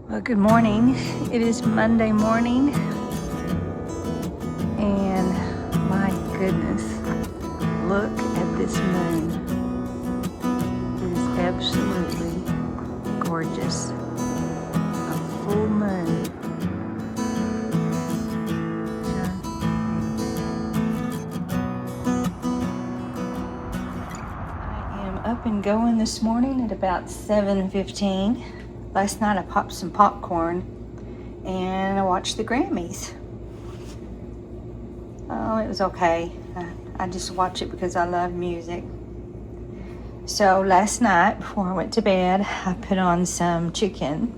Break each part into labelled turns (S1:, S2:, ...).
S1: Well, good morning. It is Monday morning, and my goodness, look at this moon. It is absolutely gorgeous. A full moon. I am up and going this morning at about 7:15. Last night I popped some popcorn and I watched the Grammys. Oh, it was okay. I just watch it because I love music. So last night before I went to bed, I put on some chicken,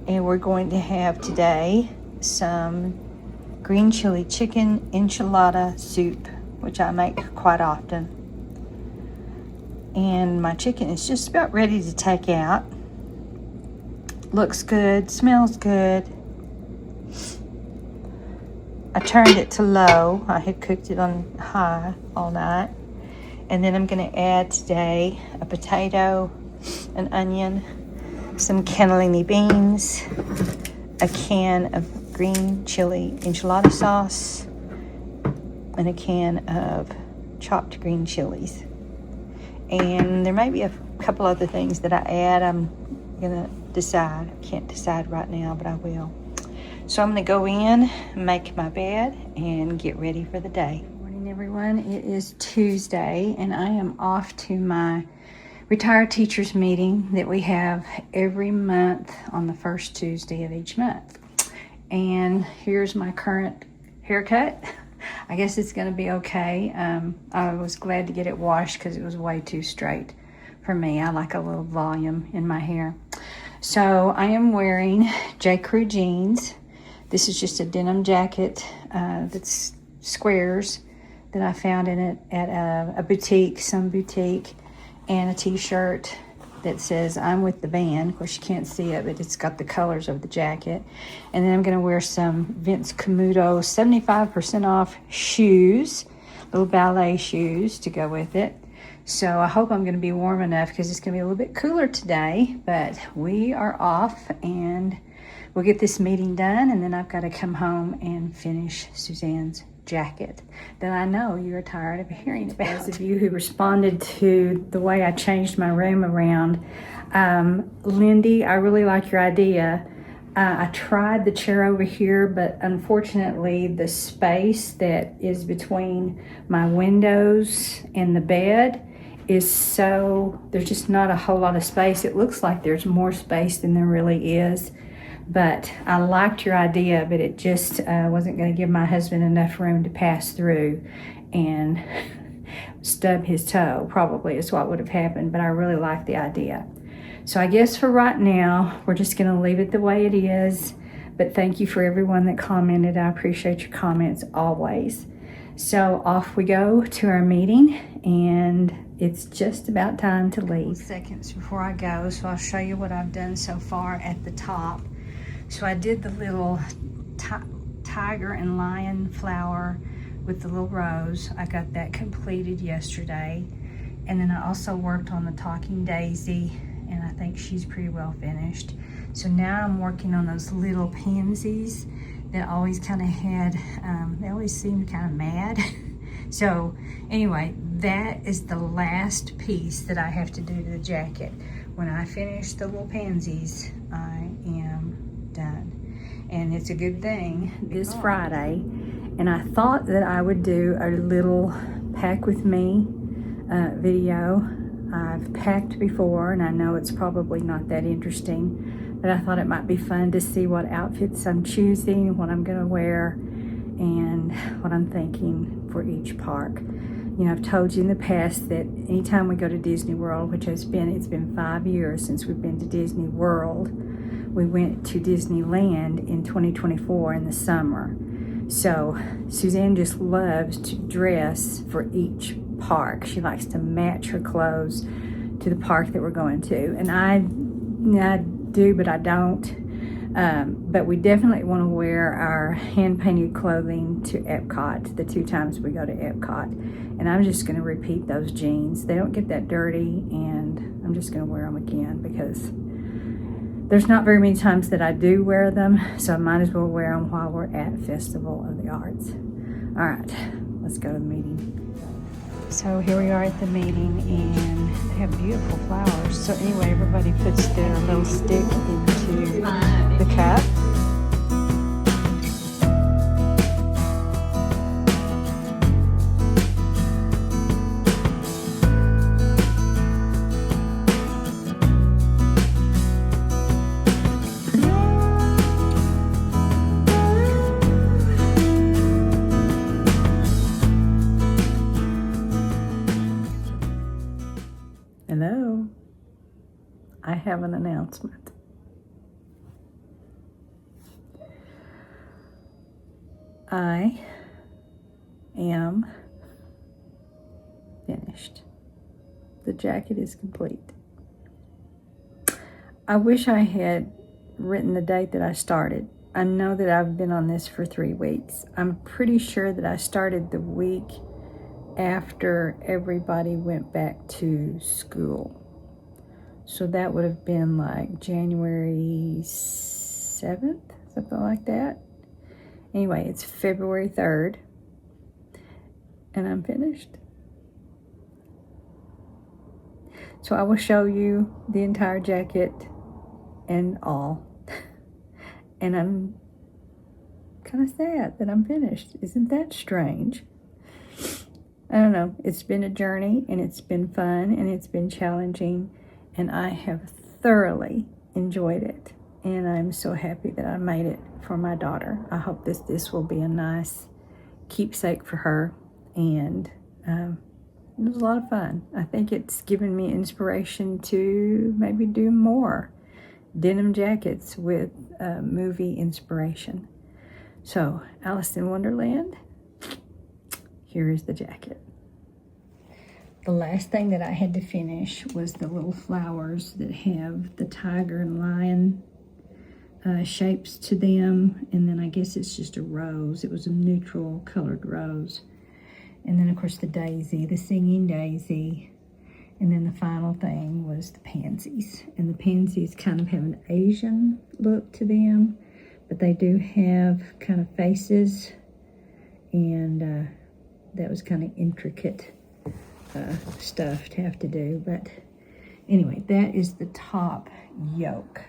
S1: and we're going to have today some green chili chicken enchilada soup, which I make quite often. And my chicken is just about ready to take out. Looks good, smells good. I turned it to low. I had cooked it on high all night. And then I'm going to add today a potato, an onion, some cannellini beans, a can of green chili enchilada sauce, and a can of chopped green chilies. And there may be a couple other things that I add. I'm going to decide. I can't decide right now, but I will. So I'm going to go in, make my bed, and get ready for the day. Good morning, everyone. It is Tuesday, and I am off to my retired teachers meeting that we have every month on the first Tuesday of each month. And here's my current haircut. I guess it's going to be okay. I was glad to get it washed because it was way too straight for me. I like a little volume in my hair. So I am wearing J. Crew jeans. This is just a denim jacket that's squares that I found in it at a boutique, some boutique, and a t-shirt that says I'm with the band. Of course, you can't see it, but it's got the colors of the jacket. And then I'm going to wear some Vince Camuto 75% off shoes, little ballet shoes to go with it. So I hope I'm going to be warm enough because it's going to be a little bit cooler today, but we are off and we'll get this meeting done, and then I've got to come home and finish Suzanne's jacket that I know you're tired of hearing about. Those of you who responded to the way I changed my room around, Lindy, I really like your idea. I tried the chair over here, but unfortunately the space that is between my windows and the bed is there's just not a whole lot of space. It looks like there's more space than there really is. But I liked your idea, but it just wasn't going to give my husband enough room to pass through and stub his toe, probably is what would have happened. But I really like the idea. So I guess for right now, we're just going to leave it the way it is. But thank you for everyone that commented. I appreciate your comments always. So off we go to our meeting, and it's just about time to leave. Seconds before I go, so I'll show you what I've done so far at the top. So I did the little tiger and lion flower with the little rose. I got that completed yesterday. And then I also worked on the talking daisy, and I think she's pretty well finished. So now I'm working on those little pansies that always kind of they always seemed kind of mad. So anyway, that is the last piece that I have to do to the jacket. When I finish the little pansies, I am done. And it's a good thing. It's Friday, and I thought that I would do a little pack with me video. I've packed before, and I know it's probably not that interesting, but I thought it might be fun to see what outfits I'm choosing, what I'm going to wear, and what I'm thinking for each park. You know, I've told you in the past that anytime we go to Disney World, which it's been 5 years since we've been to Disney World. We went to Disneyland in 2024 in the summer. So Suzanne just loves to dress for each park. She likes to match her clothes to the park that we're going to. And I do, but I don't. But we definitely want to wear our hand-painted clothing to Epcot the 2 times we go to Epcot. And I'm just going to repeat those jeans. They don't get that dirty, and I'm just going to wear them again because there's not very many times that I do wear them, so I might as well wear them while we're at Festival of the Arts. All right, let's go to the meeting. So here we are at the meeting, and they have beautiful flowers. So anyway, everybody puts their little stick into the cup. Hello, I have an announcement. I am finished. The jacket is complete. I wish I had written the date that I started. I know that I've been on this for 3 weeks. I'm pretty sure that I started the week after everybody went back to school. So that would have been like January 7th, something like that. Anyway, it's February 3rd, and I'm finished. So I will show you the entire jacket and all. And I'm kind of sad that I'm finished. Isn't that strange? I don't know. It's been a journey, and it's been fun, and it's been challenging, and I have thoroughly enjoyed it. And I'm so happy that I made it for my daughter. I hope this will be a nice keepsake for her, and it was a lot of fun. I think it's given me inspiration to maybe do more denim jackets with movie inspiration. So, Alice in Wonderland, here is the jacket. The last thing that I had to finish was the little flowers that have the tiger and lion shapes to them. And then I guess it's just a rose. It was a neutral colored rose. And then, of course, the daisy, the singing daisy. And then the final thing was the pansies. And the pansies kind of have an Asian look to them, but they do have kind of faces. And that was kind of intricate stuff to have to do. But anyway, that is the top yoke.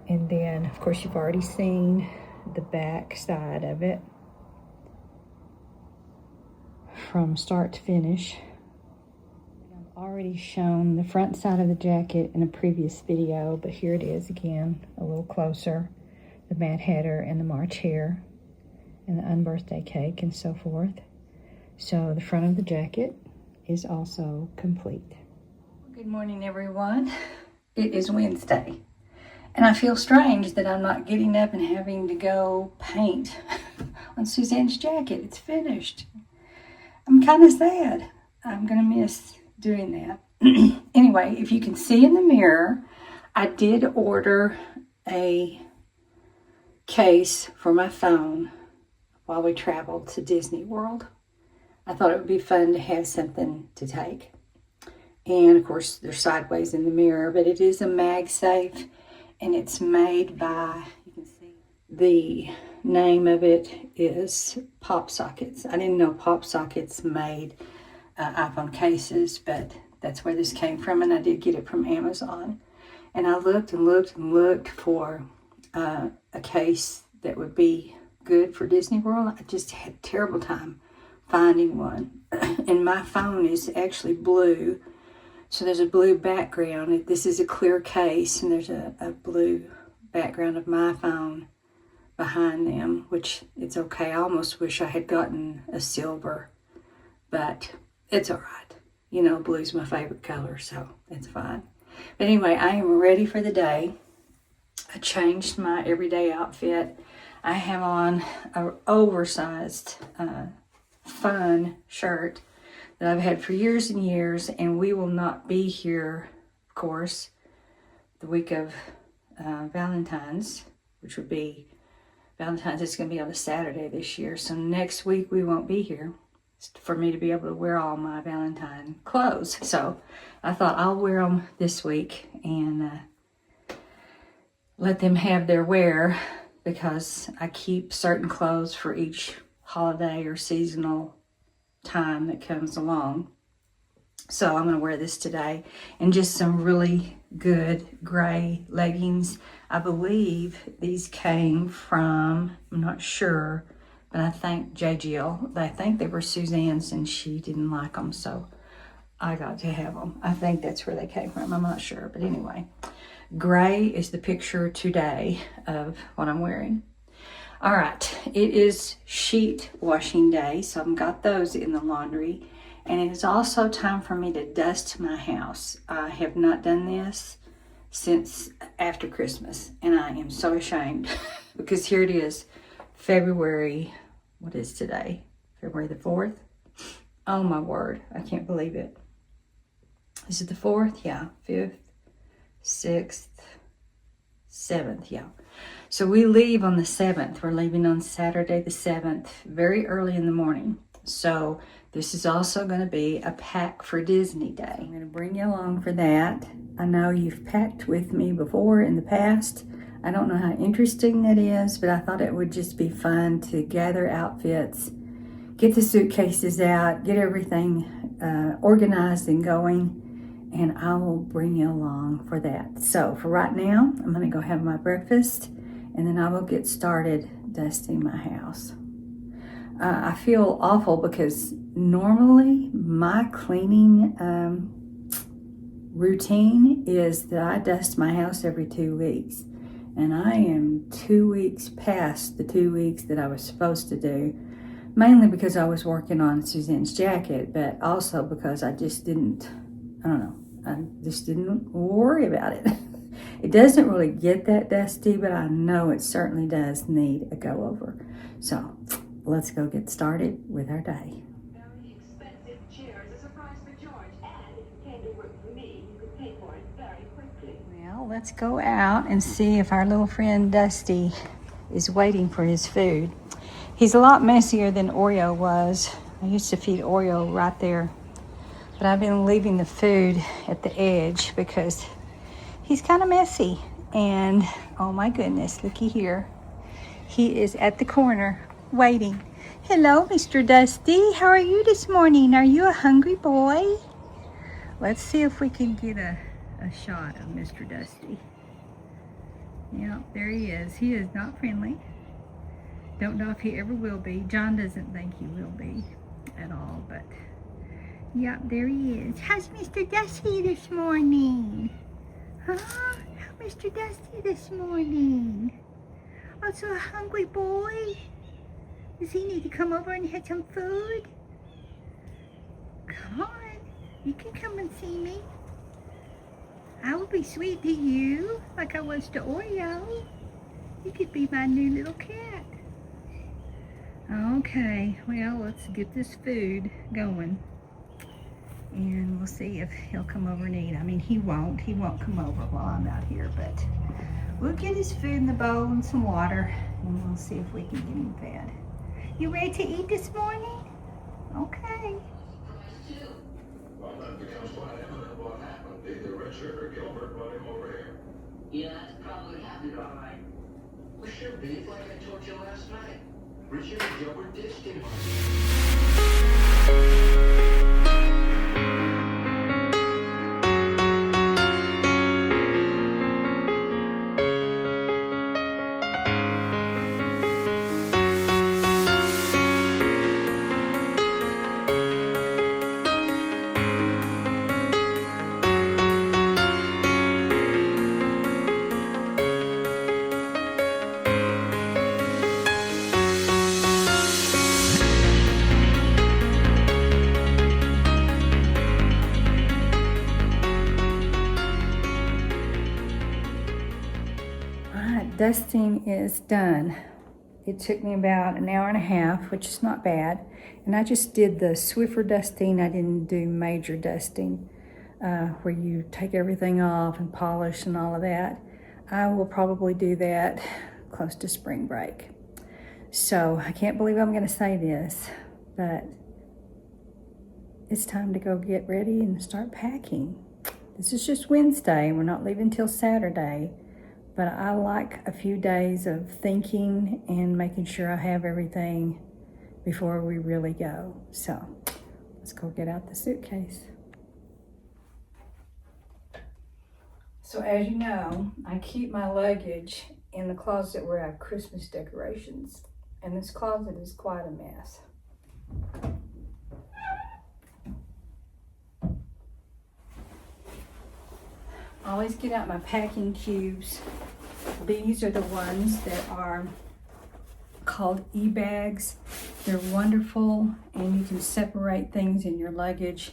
S1: And then, of course, you've already seen the back side of it from start to finish. I've already shown the front side of the jacket in a previous video, but here it is again, a little closer. The Mad Hatter and the March Hare and the unbirthday cake and so forth. So the front of the jacket is also complete. Good morning, everyone. It is Wednesday, and I feel strange that I'm not getting up and having to go paint on Suzanne's jacket. It's finished. I'm kind of sad. I'm gonna miss doing that. Anyway, if you can see in the mirror, I did order a case for my phone while we traveled to Disney World. I thought it would be fun to have something to take. And of course, they're sideways in the mirror, but it is a MagSafe, and it's made by, you can see, the name of it is Pop Sockets. I didn't know Pop Sockets made iPhone cases, but that's where this came from, and I did get it from Amazon. And I looked and looked and looked for a case that would be good for Disney World. I just had a terrible time finding one. And my phone is actually blue, so there's a blue background. This is a clear case, and there's a blue background of my phone behind them, which it's okay. I almost wish I had gotten a silver, but it's all right. You know, blue's my favorite color, so it's fine. But anyway, I am ready for the day. I changed my everyday outfit. I have on an oversized fun shirt that I've had for years and years, and we will not be here, of course, the week of Valentine's, which would be Valentine's is going to be on a Saturday this year, so next week we won't be here for me to be able to wear all my Valentine clothes. So I thought I'll wear them this week, and let them have their wear, because I keep certain clothes for each holiday or seasonal time that comes along. So I'm going to wear this today, and just some really good gray leggings. I believe these came from, I'm not sure, but I think JGL. I think they were Suzanne's and she didn't like them, so I got to have them. I think that's where they came from. I'm not sure, but anyway. Gray is the picture today of what I'm wearing. All right, it is sheet washing day, so I've got those in the laundry. And it is also time for me to dust my house. I have not done this since after Christmas, and I am so ashamed because here it is, February, what is today? February the 4th? Oh my word, I can't believe it. Is it the 4th? Yeah, 5th, 6th, 7th, yeah. So we leave on the 7th. We're leaving on Saturday the 7th, very early in the morning. So this is also going to be a pack for Disney Day. I'm going to bring you along for that. I know you've packed with me before in the past. I don't know how interesting that is, but I thought it would just be fun to gather outfits, get the suitcases out, get everything organized and going, and I will bring you along for that. So for right now, I'm going to go have my breakfast, and then I will get started dusting my house. I feel awful because normally my cleaning routine is that I dust my house every 2 weeks. And I am 2 weeks past the 2 weeks that I was supposed to do, mainly because I was working on Suzanne's jacket, but also because I just didn't, I just didn't worry about it. It doesn't really get that dusty, but I know it certainly does need a go over. So let's go get started with our day.
S2: Very expensive chairs, a surprise for George, and if you came to work for me, you could pay for it very quickly.
S1: Well, let's go out and see if our little friend Dusty is waiting for his food. He's a lot messier than Oreo was. I used to feed Oreo right there, but I've been leaving the food at the edge because he's kind of messy. And oh my goodness, looky here. He is at the corner waiting. Hello, Mr. Dusty. How are you this morning? Are you a hungry boy? Let's see if we can get a shot of Mr. Dusty. Yeah, there he is. He is not friendly. Don't know if he ever will be. John doesn't think he will be at all, but yeah, there he is. How's Mr. Dusty this morning? Huh? How's Mr. Dusty this morning? Oh, so a hungry boy? Does he need to come over and have some food? Come on, you can come and see me. I will be sweet to you, like I was to Oreo. You could be my new little cat. Okay, well, let's get this food going. And we'll see if he'll come over and eat. I mean, he won't come over while I'm out here, but we'll get his food in the bowl and some water, and we'll see if we can get him fed. You ready to eat this morning? Okay.
S3: Well, that becomes quite evident what happened. Either Richard or Gilbert brought him over here.
S4: Yeah, that's probably happened, all right.
S3: Well, sure, Beef, like I told you last night. Richard and Gilbert ditched him.
S1: Dusting is done. It took me about an hour and a half, which is not bad. And I just did the Swiffer dusting. I didn't do major dusting, where you take everything off and polish and all of that. I will probably do that close to spring break. So I can't believe I'm going to say this, but it's time to go get ready and start packing. This is just Wednesday. We're not leaving till Saturday. But I like a few days of thinking and making sure I have everything before we really go. So let's go get out the suitcase. So as you know, I keep my luggage in the closet where I have Christmas decorations. And this closet is quite a mess. I always get out my packing cubes. These are the ones that are called e-bags. They're wonderful, and you can separate things in your luggage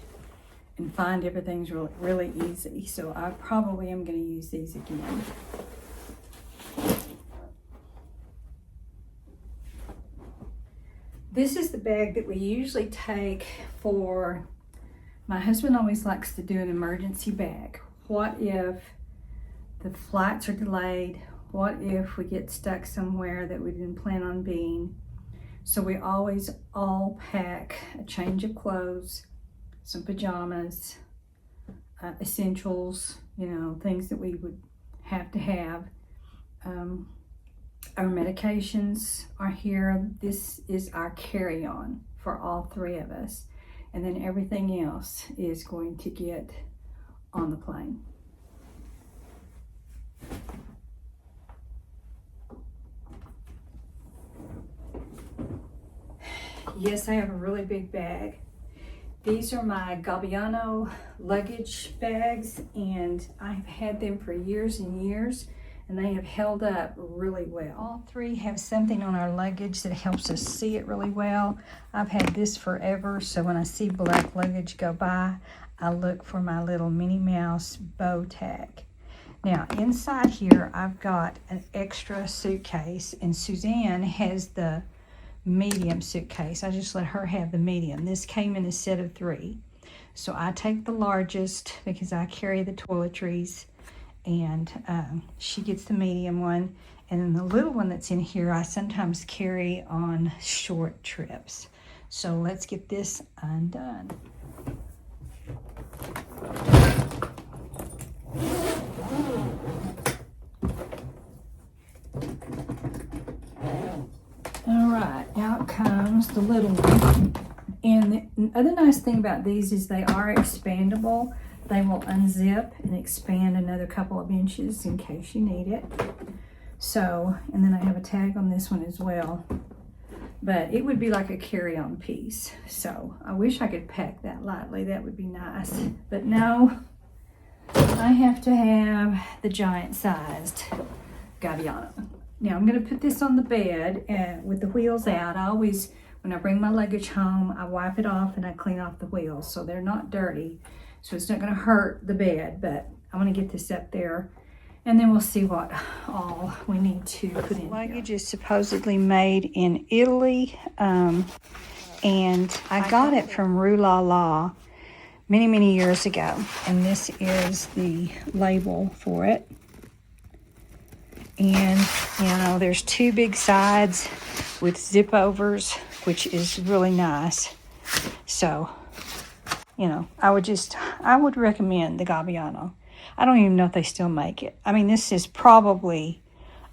S1: and find everything's really, really easy. So I probably am going to use these again. This is the bag that we usually take for, my husband always likes to do an emergency bag. What if the flights are delayed? What if we get stuck somewhere that we didn't plan on being? So we always all pack a change of clothes, some pajamas, essentials, you know, things that we would have to have. Our medications are here. This is our carry-on for all three of us. And then everything else is going to get on the plane. Yes, I have a really big bag. These are my Gabbiano luggage bags, and I've had them for years and years, and they have held up really well. All three have something on our luggage that helps us see it really well. I've had this forever, so when I see black luggage go by, I look for my little Minnie Mouse bow tag. Now, inside here, I've got an extra suitcase, and Suzanne has the medium suitcase. I just let her have the medium. This came in a set of 3. So I take the largest because I carry the toiletries, and she gets the medium one. And then the little one that's in here, I sometimes carry on short trips. So let's get this undone. All right, out comes the little one. And the other nice thing about these is they are expandable. They will unzip and expand another couple of inches in case you need it. So, and then I have a tag on this one as well. But it would be like a carry-on piece. So I wish I could pack that lightly. That would be nice. But no, I have to have the giant-sized Gabbiano. Now I'm going to put this on the bed with the wheels out. I always, when I bring my luggage home, I wipe it off and I clean off the wheels so they're not dirty. So it's not going to hurt the bed, but I'm going to get this up there and then we'll see what all we need to put in. Luggage is supposedly made in Italy, and I got it from Lora Loves Life many years ago, and this is the label for it. And, you know, there's 2 big sides with zip overs, which is really nice. So, you know, I would recommend the Gabbiano. I don't even know if they still make it. I mean, this is probably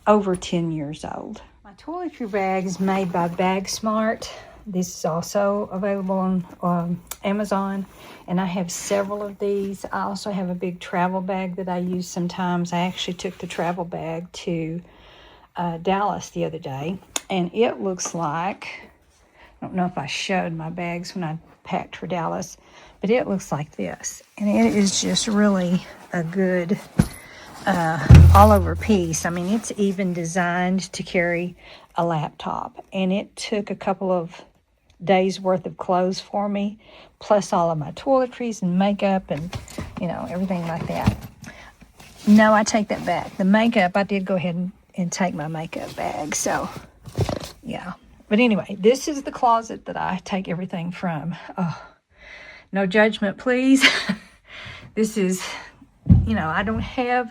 S1: over 10 years old. My toiletry bag is made by Bag Smart. This is also available on Amazon, and I have several of these. I also have a big travel bag that I use sometimes. I actually took the travel bag to Dallas the other day, and it looks like, I don't know if I showed my bags when I packed for Dallas, but it looks like this, and it is just really a good all-over piece. I mean, it's even designed to carry a laptop, and it took a couple of days worth of clothes for me, plus all of my toiletries and makeup and, you know, everything like that. No, I take that back. The makeup, I did go ahead and take my makeup bag, so yeah. But anyway, this is the closet that I take everything from. Oh, no judgment, please. This is, you know, I don't have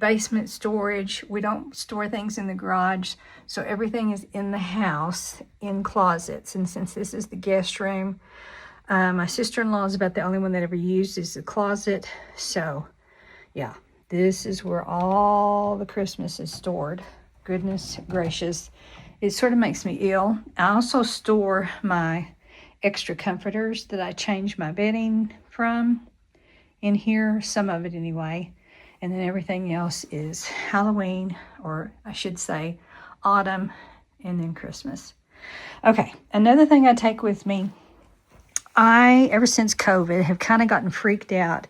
S1: basement storage. We don't store things in the garage. So everything is in the house in closets. And since this is the guest room, my sister-in-law is about the only one that ever uses the closet. So yeah, This is where all the Christmas is stored. Goodness gracious. It sort of makes me ill. I also store my extra comforters that I change my bedding from in here, some of it anyway. And then everything else is Halloween, or I should say autumn, and then Christmas. Okay, another thing I take with me, ever since COVID, have kind of gotten freaked out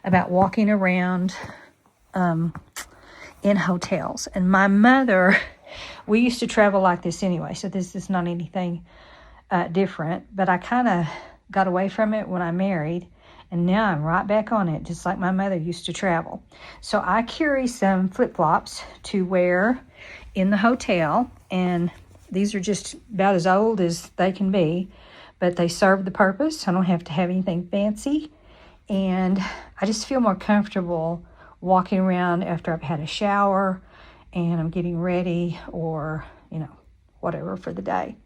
S1: about walking around in hotels. And my mother, we used to travel like this anyway, so this is not anything different, but I kind of got away from it when I married, and now I'm right back on it, just like my mother used to travel. So I carry some flip-flops to wear in the hotel, and these are just about as old as they can be, but they serve the purpose. I don't have to have anything fancy, and I just feel more comfortable walking around after I've had a shower and I'm getting ready, or, you know, whatever for the day.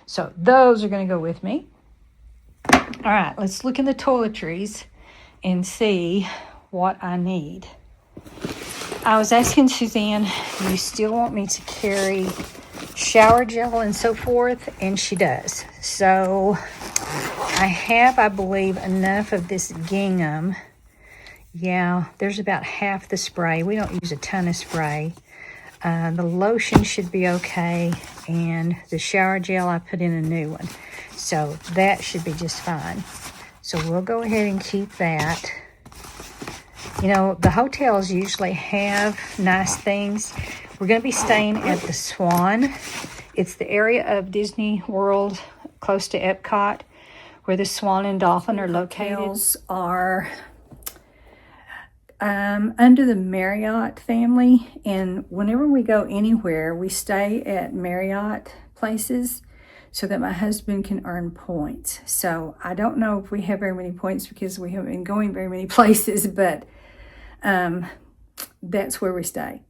S1: So those are going to go with me. All right, let's look in the toiletries and see what I need. I was asking Suzanne, do you still want me to carry shower gel and so forth? And she does. So I have, I believe, enough of this gingham. Yeah, there's about half the spray. We don't use a ton of spray. The lotion should be okay, and the shower gel, I put in a new one. So that should be just fine. So we'll go ahead and keep that. You know, the hotels usually have nice things. We're going to be staying at the Swan. It's the area of Disney World close to Epcot where the Swan and Dolphin are located. Hotels are under the Marriott family, and whenever we go anywhere, we stay at Marriott places so that my husband can earn points. So I don't know if we have very many points because we haven't been going very many places, but that's where we stay.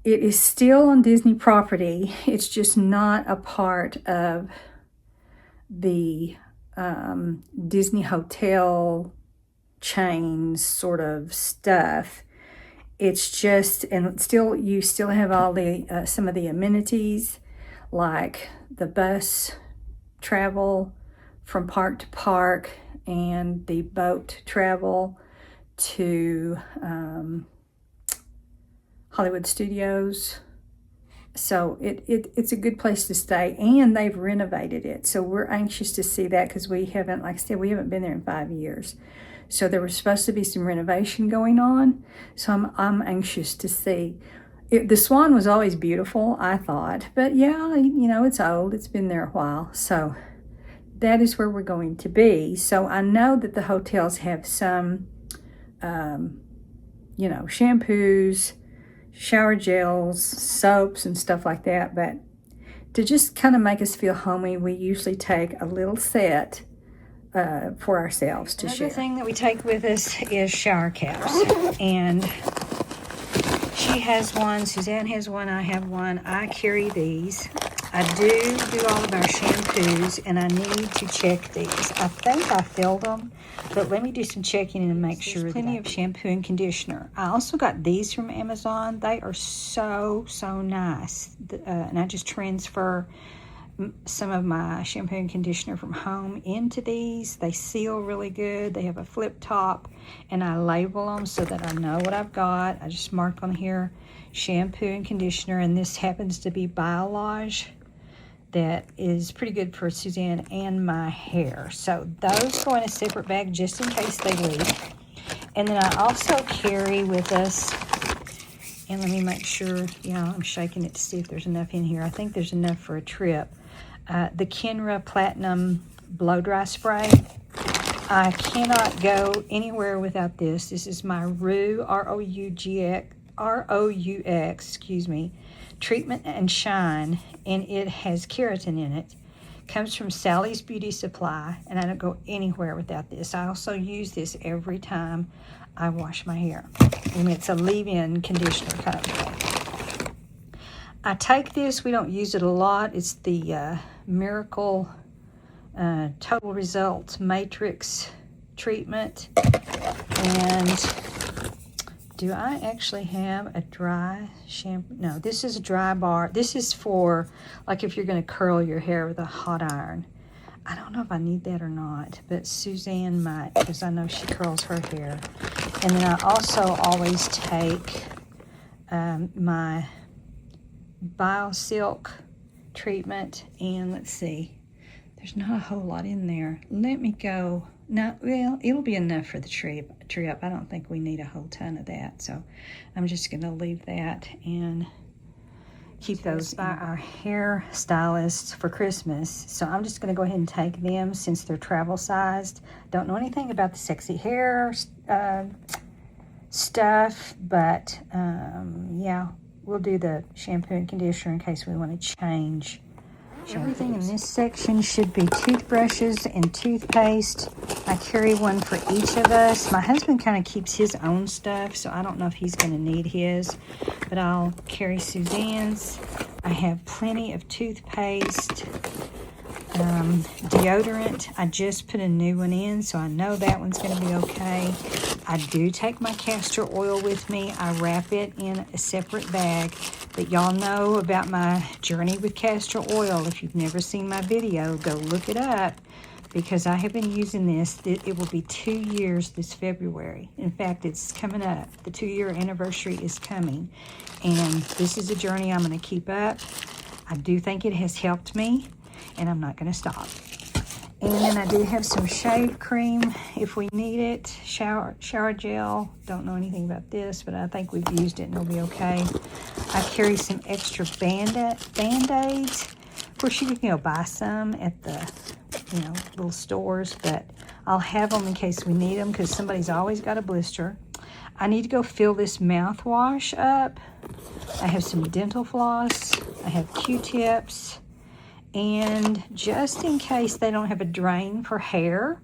S1: It is still on Disney property. It's just not a part of the Disney hotel chains sort of stuff. It's just, and still, you still have all the some of the amenities, like the bus travel from park to park and the boat travel to Hollywood Studios. So it's a good place to stay, and they've renovated it. So we're anxious to see that because we haven't, like I said, we haven't been there in 5 years. So there was supposed to be some renovation going on. So I'm anxious to see. The Swan was always beautiful, I thought. But yeah, you know, it's old. It's been there a while. So that is where we're going to be. So I know that the hotels have some, you know, shampoos, shower gels, soaps, and stuff like that. But to just kind of make us feel homey, we usually take a little set for ourselves to share. Another thing that we take with us is shower caps. And she has one, Suzanne has one, I have one. I carry these. I do all of our shampoos, and I need to check these. I think I filled them, but let me do some checking and make sure. There's plenty of shampoo and conditioner. I also got these from Amazon. They are so nice. And I just transfer some of my shampoo and conditioner from home into these. They seal really good. They have a flip top, and I label them so that I know what I've got. I just mark on here shampoo and conditioner, and this happens to be Biolage. That is pretty good for Suzanne and my hair. So those go in a separate bag just in case they leak. And then I also carry with us, and let me make sure, you know, I'm shaking it to see if there's enough in here. I think there's enough for a trip. The Kenra Platinum Blow Dry Spray. I cannot go anywhere without this. This is my R-O-U-X, Treatment and Shine, and it has keratin in it. Comes from Sally's Beauty Supply, and I don't go anywhere without this. I also use this every time I wash my hair, and it's a leave-in conditioner kind of thing. I take this. We don't use it a lot. It's the Miracle Total Results Matrix treatment, and do I actually have a dry shampoo? No, this is a dry bar. This is for, like, if you're going to curl your hair with a hot iron. I don't know if I need that or not, but Suzanne might, because I know she curls her hair. And then I also always take my BioSilk treatment, and let's see, there's not a whole lot in there. Let me go. No, well, it'll be enough for the trip. I don't think we need a whole ton of that, so I'm just going to leave that and keep those by our hair stylist for Christmas. So I'm just going to go ahead and take them since they're travel sized. Don't know anything about the sexy hair stuff, but yeah, we'll do the shampoo and conditioner in case we want to change. Everything in this section should be toothbrushes and toothpaste. I carry one for each of us. My husband kind of keeps his own stuff, so I don't know if he's going to need his, but I'll carry Suzanne's. I have plenty of toothpaste, deodorant. I just put a new one in, so I know that one's going to be okay. I do take my castor oil with me. I wrap it in a separate bag. But y'all know about my journey with castor oil. If you've never seen my video, go look it up, because I have been using this. It will be 2 years this February. In fact, it's coming up. The 2-year anniversary is coming. And this is a journey I'm going to keep up. I do think it has helped me, and I'm not going to stop. And then I do have some shave cream if we need it. Shower gel. Don't know anything about this, but I think we've used it and it'll be okay. I carry some extra Band-Aids. Of course, you can go buy some at the, little stores, but I'll have them in case we need them, because somebody's always got a blister. I need to go fill this mouthwash up. I have some dental floss. I have Q-tips. And just in case they don't have a drain for hair,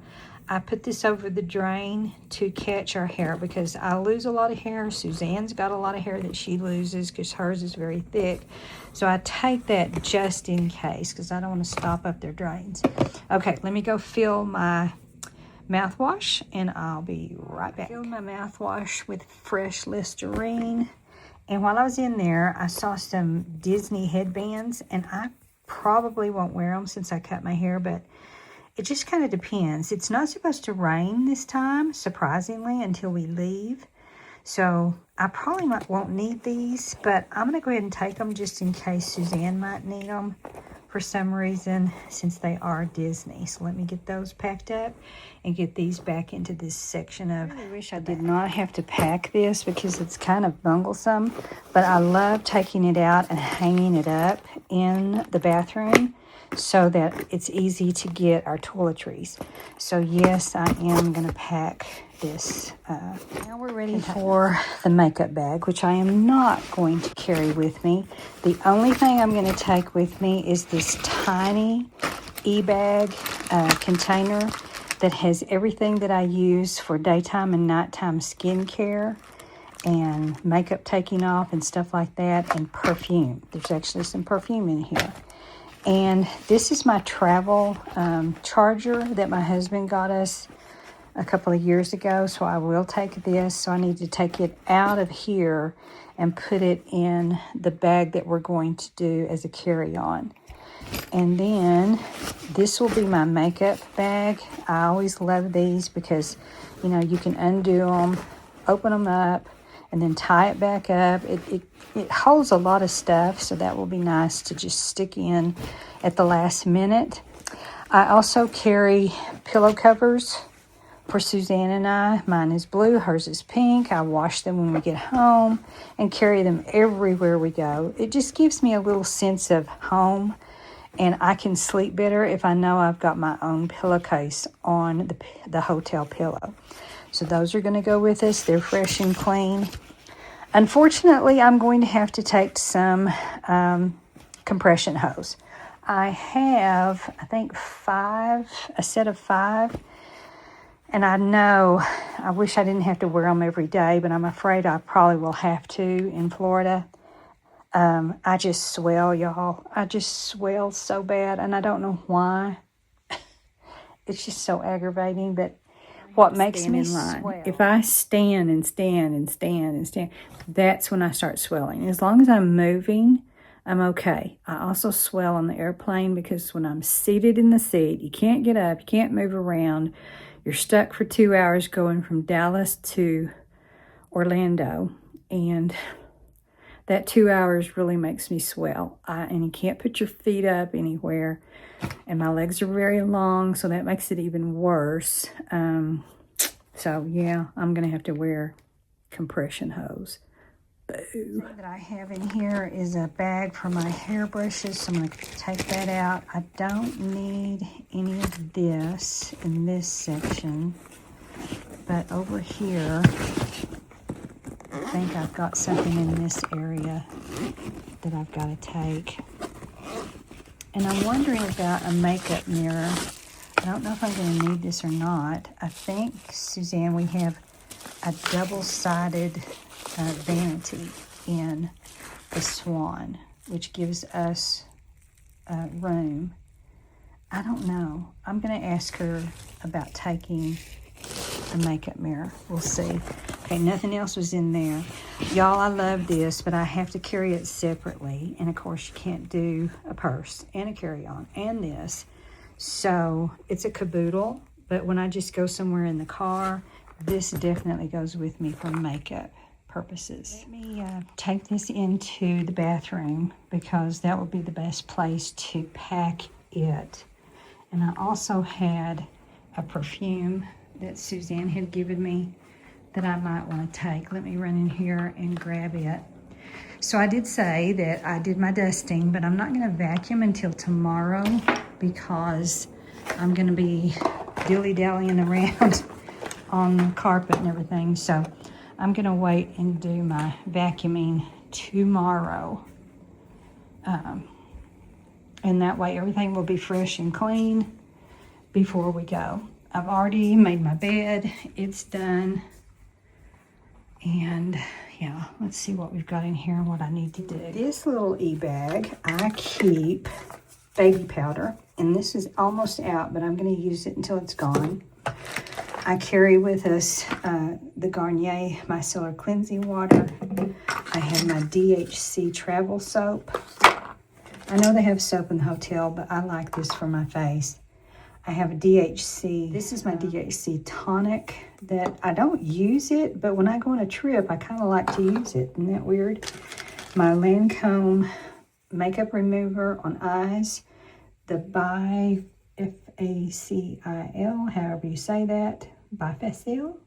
S1: I put this over the drain to catch our hair, because I lose a lot of hair. Suzanne's got a lot of hair that she loses because hers is very thick. So I take that just in case, because I don't want to stop up their drains. Okay, let me go fill my mouthwash and I'll be right back. Filled my mouthwash with fresh Listerine. And while I was in there, I saw some Disney headbands, and I probably won't wear them since I cut my hair, but it just kind of depends. It's not supposed to rain this time, surprisingly, until we leave. So I probably won't need these, but I'm going to go ahead and take them just in case Suzanne might need them for some reason, since they are Disney. So let me get those packed up and get these back into this section of... I really wish I did not have to pack this, because it's kind of bunglesome, but I love taking it out and hanging it up in the bathroom so that it's easy to get our toiletries. So yes, I am going to pack this. Now we're ready for the makeup bag, which I am not going to carry with me. The only thing I'm going to take with me is this tiny e-bag container that has everything that I use for daytime and nighttime skincare and makeup taking off and stuff like that, and perfume. There's actually some perfume in here. And this is my travel charger that my husband got us a couple of years ago, so I will take this. So I need to take it out of here and put it in the bag that we're going to do as a carry-on. And then this will be my makeup bag. I always love these because, you can undo them, open them up, and then tie it back up. It holds a lot of stuff, so that will be nice to just stick in at the last minute. I also carry pillow covers for Suzanne and I. Mine is blue, hers is pink. I wash them when we get home and carry them everywhere we go. It just gives me a little sense of home, and I can sleep better if I know I've got my own pillowcase on the hotel pillow. So those are going to go with us. They're fresh and clean. Unfortunately, I'm going to have to take some compression hose. I have, I think, a set of 5. And I know, I wish I didn't have to wear them every day, but I'm afraid I probably will have to in Florida. I just swell, y'all. I just swell so bad, and I don't know why. It's just so aggravating, but What makes
S5: stand
S1: me
S5: in line.
S1: swell.
S5: If I stand and stand and stand and stand, that's when I start swelling. As long as I'm moving, I'm okay. I also swell on the airplane because when I'm seated in the seat, you can't get up, you can't move around. You're stuck for 2 hours going from Dallas to Orlando, and that 2 hours really makes me swell. And you can't put your feet up anywhere, and my legs are very long, so that makes it even worse. So yeah, I'm gonna have to wear compression hose. Boo. The thing that I have in here is a bag for my hairbrushes, so I'm going to take that out. I don't need any of this in this section, but over here, I think I've got something in this area that I've got to take. And I'm wondering about a makeup mirror. I don't know if I'm going to need this or not. I think, Suzanne, we have a double-sided vanity in the Swan, which gives us room. I don't know. I'm going to ask her about taking a makeup mirror. We'll see. Okay, nothing else was in there. Y'all, I love this, but I have to carry it separately. And of course, you can't do a purse and a carry-on and this. So it's a caboodle, but when I just go somewhere in the car, this definitely goes with me for makeup purposes. Let me take this into the bathroom because that would be the best place to pack it. And I also had a perfume that Suzanne had given me that I might want to take. Let me run in here and grab it. So I did say that I did my dusting, but I'm not going to vacuum until tomorrow because I'm going to be dilly-dallying around on the carpet and everything. So I'm going to wait and do my vacuuming tomorrow. And that way everything will be fresh and clean before we go. I've already made my bed. It's done. And yeah, let's see what we've got in here and what I need to do. This little e-bag, I keep baby powder. And this is almost out, but I'm going to use it until it's gone. I carry with us the Garnier Micellar Cleansing Water. I have my DHC travel soap. I know they have soap in the hotel, but I like this for my face. I have a DHC. This is my DHC tonic that I don't use it, but when I go on a trip, I kind of like to use it. Isn't that weird? My Lancome makeup remover on eyes. The Bifacil, however you say that, Bifacil.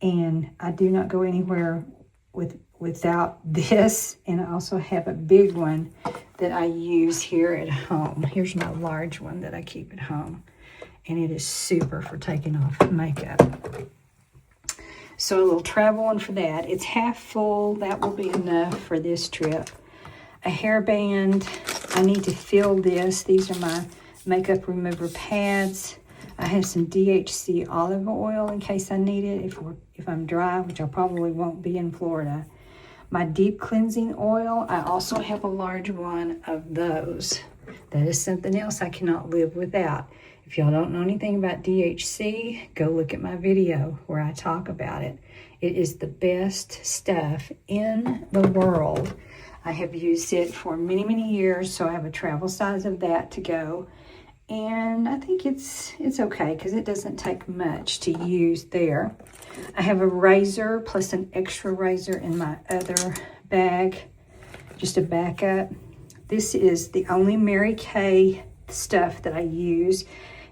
S5: And I do not go anywhere without this. And I also have a big one that I use here at home. Here's my large one that I keep at home. And it is super for taking off makeup. So a little travel one for that. It's half full. That will be enough for this trip. A hairband. I need to fill this. These are my makeup remover pads. I have some DHC olive oil in case I need it if I'm dry, which I probably won't be in Florida. My deep cleansing oil. I also have a large one of those. That is something else I cannot live without. If y'all don't know anything about DHC, go look at my video where I talk about it. It is the best stuff in the world. I have used it for many, many years, so I have a travel size of that to go. And I think it's okay because it doesn't take much to use there. I have a razor plus an extra razor in my other bag, just a backup. This is the only Mary Kay stuff that I use,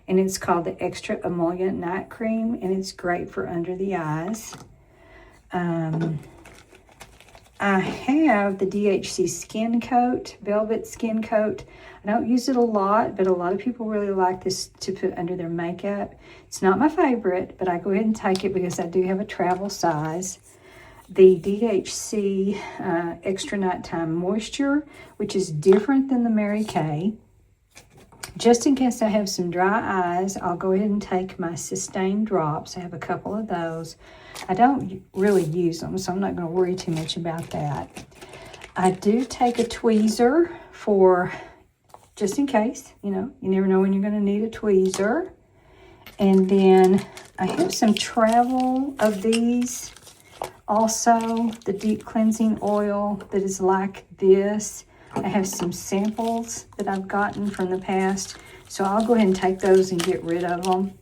S5: and it's called the Extra Emollient Night Cream, and it's great for under the eyes. I have the DHC Skin Coat, Velvet Skin Coat. I don't use it a lot, but a lot of people really like this to put under their makeup. It's not my favorite, but I go ahead and take it because I do have a travel size. The DHC Extra Nighttime Moisture, which is different than the Mary Kay. Just in case I have some dry eyes, I'll go ahead and take my Sustain Drops. I have a couple of those. I don't really use them, so I'm not going to worry too much about that. I do take a tweezer for just in case, you know, you never know when you're going to need a tweezer. And then I have some travel of these. Also, the deep cleansing oil that is like this. I have some samples that I've gotten from the past. So I'll go ahead and take those and get rid of them.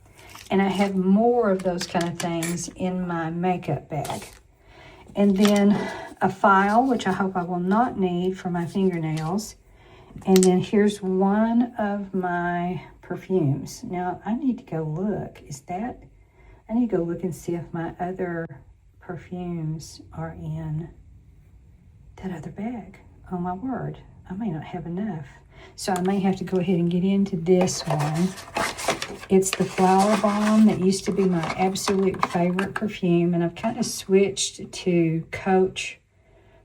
S5: And I have more of those kind of things in my makeup bag. And then a file, which I hope I will not need for my fingernails. And then here's one of my perfumes. Now, I need to go look. I need to go look and see if my other perfumes are in that other bag. Oh my word, I may not have enough. So I may have to go ahead and get into this one. It's the Flower Bomb that used to be my absolute favorite perfume, and I've kind of switched to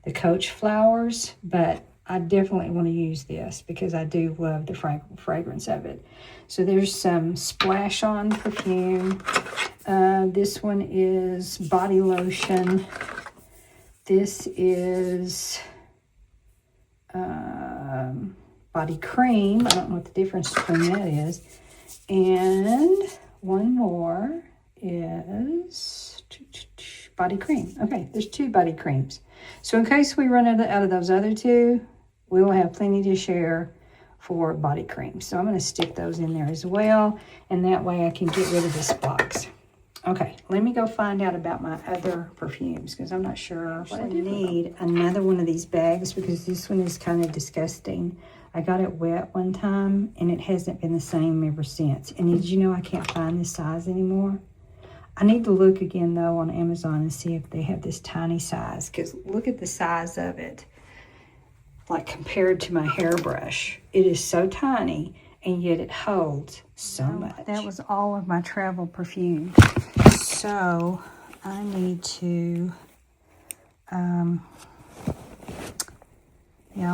S5: the Coach flowers, but I definitely want to use this because I do love the fragrance of it. So there's some Splash On perfume. This one is body lotion. This is body cream. I don't know what the difference between that is. And one more is body cream. Okay, there's 2 body creams. So in case we run out of those other 2, we will have plenty to share for body cream. So I'm going to stick those in there as well. And that way I can get rid of this box. Okay, let me go find out about my other perfumes because I'm not sure what I need. Another one of these bags because this one is kind of disgusting. I got it wet one time and it hasn't been the same ever since. And did you know I can't find this size anymore? I need to look again though on Amazon and see if they have this tiny size because look at the size of it. Like compared to my hairbrush, it is so tiny and yet it holds so much. That was all of my travel perfume. So I need to,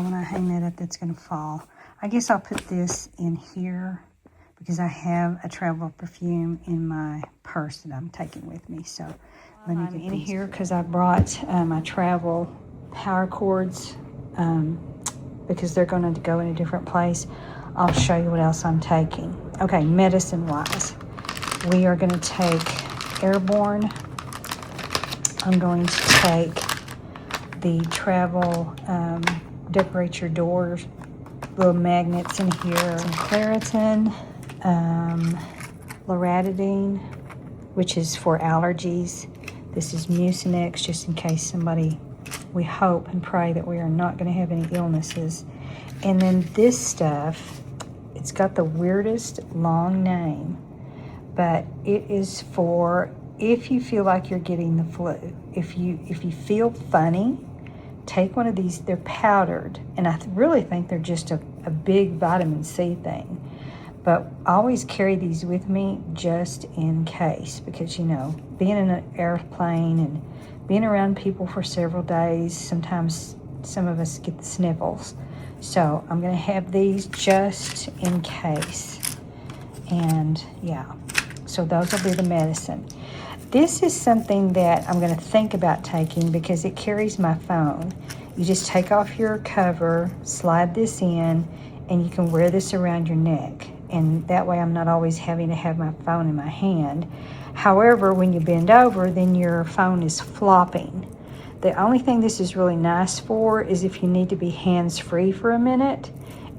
S5: when I hang that up, that's going to fall. I guess I'll put this in here because I have a travel perfume in my purse that I'm taking with me. So let me get in here because I brought my travel power cords because they're going to go in a different place. I'll show you what else I'm taking. Okay, medicine-wise, we are going to take Airborne. I'm going to take the travel decorate your doors, little magnets in here. Some Claritin, Loratadine, which is for allergies. This is Mucinex, just in case somebody, we hope and pray that we are not going to have any illnesses. And then this stuff, it's got the weirdest long name, but it is for if you feel like you're getting the flu. If you feel funny, take one of these. They're powdered, and I really think they're just a big vitamin C thing. But I always carry these with me just in case because, being in an airplane and being around people for several days, sometimes some of us get the sniffles. So I'm going to have these just in case. And so those will be the medicine. This is something that I'm going to think about taking because it carries my phone. You just take off your cover, slide this in, and you can wear this around your neck. And that way I'm not always having to have my phone in my hand. However, when you bend over, then your phone is flopping. The only thing this is really nice for is if you need to be hands-free for a minute,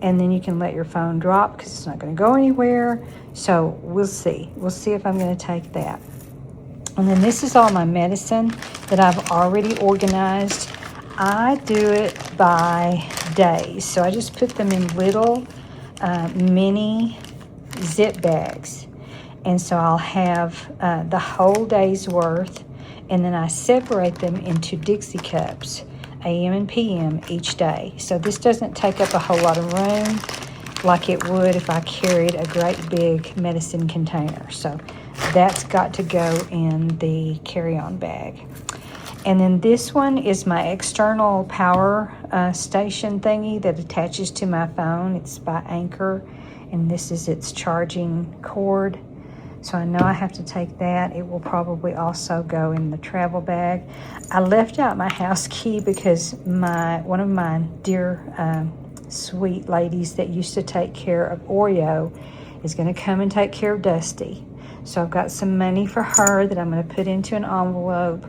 S5: and then you can let your phone drop because it's not going to go anywhere. So we'll see. We'll see if I'm going to take that. And then this is all my medicine that I've already organized. I do it by days. So I just put them in little mini zip bags. And so I'll have the whole day's worth. And then I separate them into Dixie cups, AM and PM each day. So this doesn't take up a whole lot of room like it would if I carried a great big medicine container. So that's got to go in the carry-on bag. And then this one is my external power station thingy that attaches to my phone. It's by Anchor, and this is its charging cord. So I know I have to take that. It will probably also go in the travel bag. I left out my house key because one of my dear sweet ladies that used to take care of Oreo is going to come and take care of Dusty. So I've got some money for her that I'm going to put into an envelope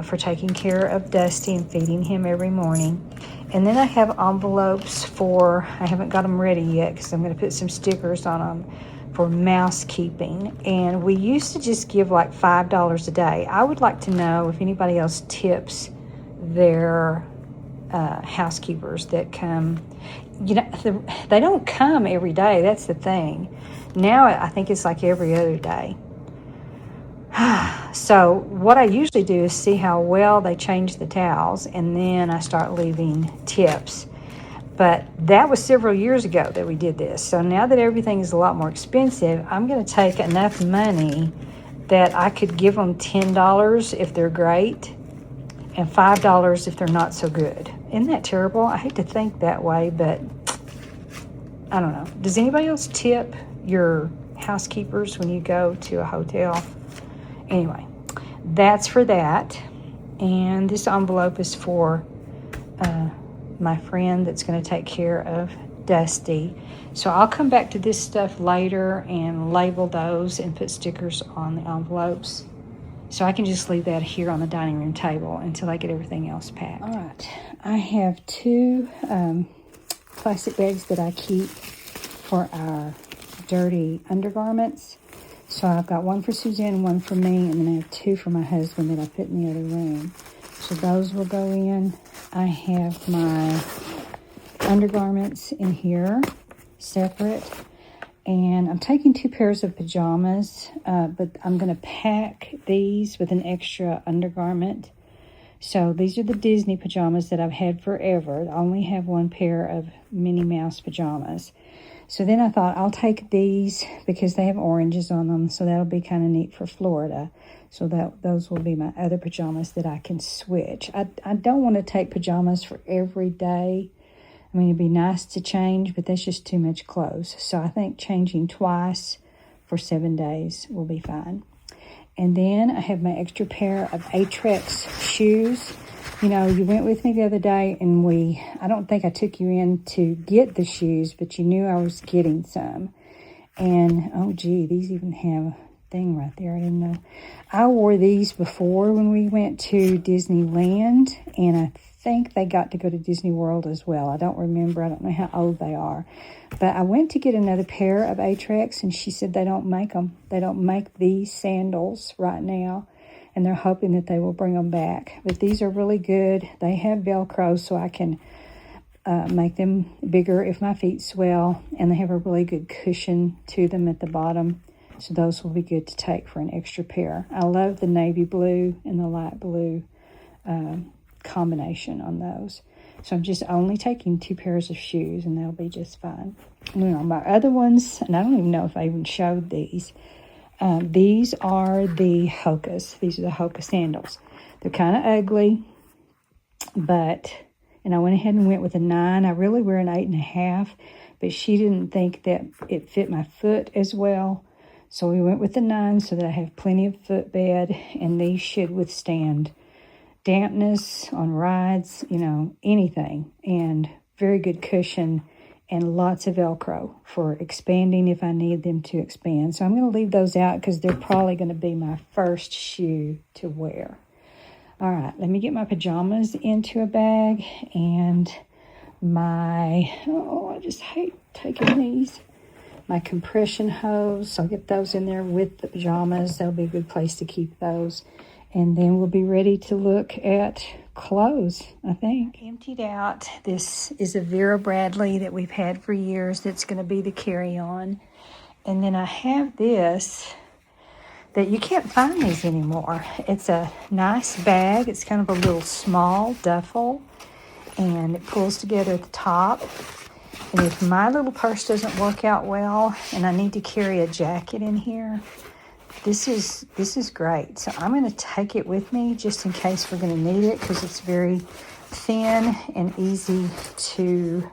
S5: for taking care of Dusty and feeding him every morning. And then I have envelopes for, I haven't got them ready yet because I'm going to put some stickers on them for mouse keeping. And we used to just give like $5 a day. I would like to know if anybody else tips their housekeepers that come. You know, they don't come every day. That's the thing. Now I think it's like every other day. So what I usually do is see how well they change the towels, and then I start leaving tips. But that was several years ago that we did this. So now that everything is a lot more expensive, I'm going to take enough money that I could give them $10 if they're great and $5 if they're not so good. Isn't that terrible? I hate to think that way, but I don't know. Does anybody else tip your housekeepers when you go to a hotel? Anyway, that's for that. And this envelope is for my friend that's going to take care of Dusty. So I'll come back to this stuff later and label those and put stickers on the envelopes. So I can just leave that here on the dining room table until I get everything else packed. All right. I have 2 plastic bags that I keep for our dirty undergarments. So I've got one for Suzanne and one for me, and then I have 2 for my husband that I put in the other room. So those will go in. I have my undergarments in here, separate. And I'm taking 2 pairs of pajamas, but I'm going to pack these with an extra undergarment. So these are the Disney pajamas that I've had forever. I only have 1 pair of Minnie Mouse pajamas. So then I thought I'll take these because they have oranges on them, so that'll be kind of neat for Florida. So those will be my other pajamas that I can switch. I don't want to take pajamas for every day. I mean, it'd be nice to change, but that's just too much clothes. So I think changing twice for 7 days will be fine. And then I have my extra pair of Atrex shoes. You know, you went with me the other day, and I don't think I took you in to get the shoes, but you knew I was getting some. And, oh, gee, these even have a thing right there. I didn't know. I wore these before when we went to Disneyland, and I think they got to go to Disney World as well. I don't remember. I don't know how old they are. But I went to get another pair of Atrex, and she said they don't make them. They don't make these sandals right now, and they're hoping that they will bring them back. But these are really good. They have Velcro, so I can make them bigger if my feet swell, and they have a really good cushion to them at the bottom. So those will be good to take for an extra pair. I love the navy blue and the light blue combination on those. So I'm just only taking 2 pairs of shoes, and they'll be just fine. Now, my other ones, and I don't even know if I even showed these. These are the Hokas. These are the Hoka sandals. They're kind of ugly, and I went ahead and went with a 9. I really wear an 8.5, but she didn't think that it fit my foot as well. So we went with the 9 so that I have plenty of footbed, and these should withstand dampness on rides, you know, anything, and very good cushion and lots of Velcro for expanding if I need them to expand. So I'm going to leave those out because they're probably going to be my first shoe to wear. All right, let me get my pajamas into a bag, and I just hate taking these, my compression hose. So I'll get those in there with the pajamas. That'll be a good place to keep those. And then we'll be ready to look at clothes, I think. I emptied out. This is a Vera Bradley that we've had for years that's going to be the carry-on. And then I have this that you can't find these anymore. It's a nice bag. It's kind of a little small duffel, and it pulls together at the top. And if my little purse doesn't work out well and I need to carry a jacket in here, this is great. So I'm going to take it with me just in case we're going to need it, because it's very thin and easy to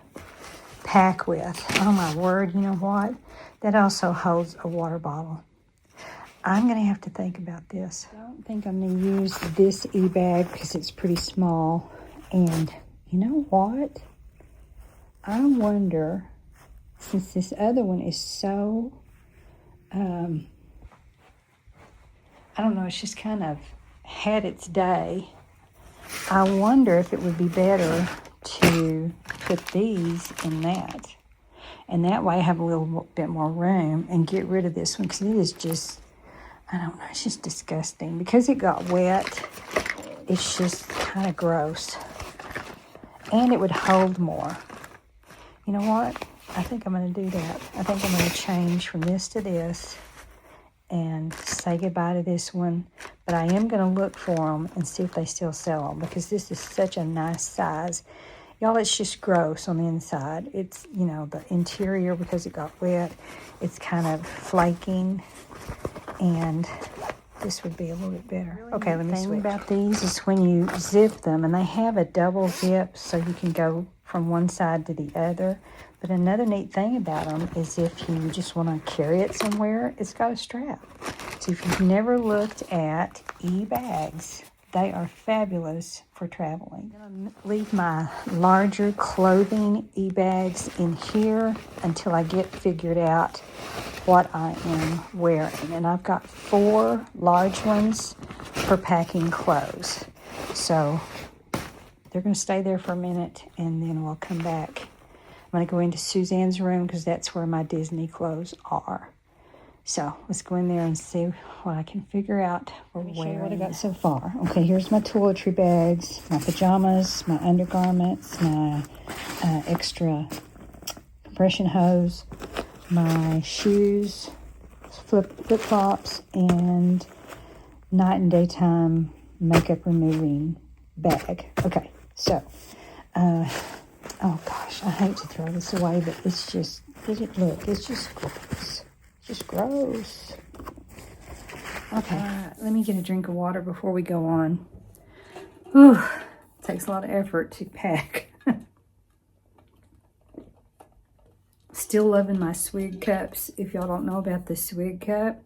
S5: pack with. Oh my word, you know what? That also holds a water bottle. I'm going to have to think about this. I don't think I'm going to use this e-bag because it's pretty small. And you know what? I wonder, since this other one is so I don't know, it's just kind of had its day. I wonder if it would be better to put these in that. And that way I have a little bit more room and get rid of this one because it is just, I don't know, it's just disgusting. Because it got wet, it's just kind of gross. And it would hold more. You know what? I think I'm going to do that. I think I'm going to change from this to this and say goodbye to this one. But I am going to look for them and see if they still sell them because this is such a nice size. Y'all, it's just gross on the inside. It's, you know, the interior, because it got wet, it's kind of flaking. And this would be a little bit better. Okay, let me switch. The thing about these is when you zip them, and they have a double zip so you can go from one side to the other. But another neat thing about them is if you just want to carry it somewhere, it's got a strap. So if you've never looked at e-bags, they are fabulous for traveling. I'm going to leave my larger clothing e-bags in here until I get figured out what I am wearing. And I've got 4 large ones for packing clothes. So they're going to stay there for a minute and then we'll come back. I'm going to go into Suzanne's room because that's where my Disney clothes are. So let's go in there and see what I can figure out for wearing. What I got so far. Okay, here's my toiletry bags, my pajamas, my undergarments, my extra compression hose, my shoes, flip-flops, and night and daytime makeup removing bag. Okay, so, oh gosh, I hate to throw this away, but it's just, look, it's just gross. Just gross. Okay, let me get a drink of water before we go on. Whew, it takes a lot of effort to pack. Still loving my swig cups. If y'all don't know about the swig cup,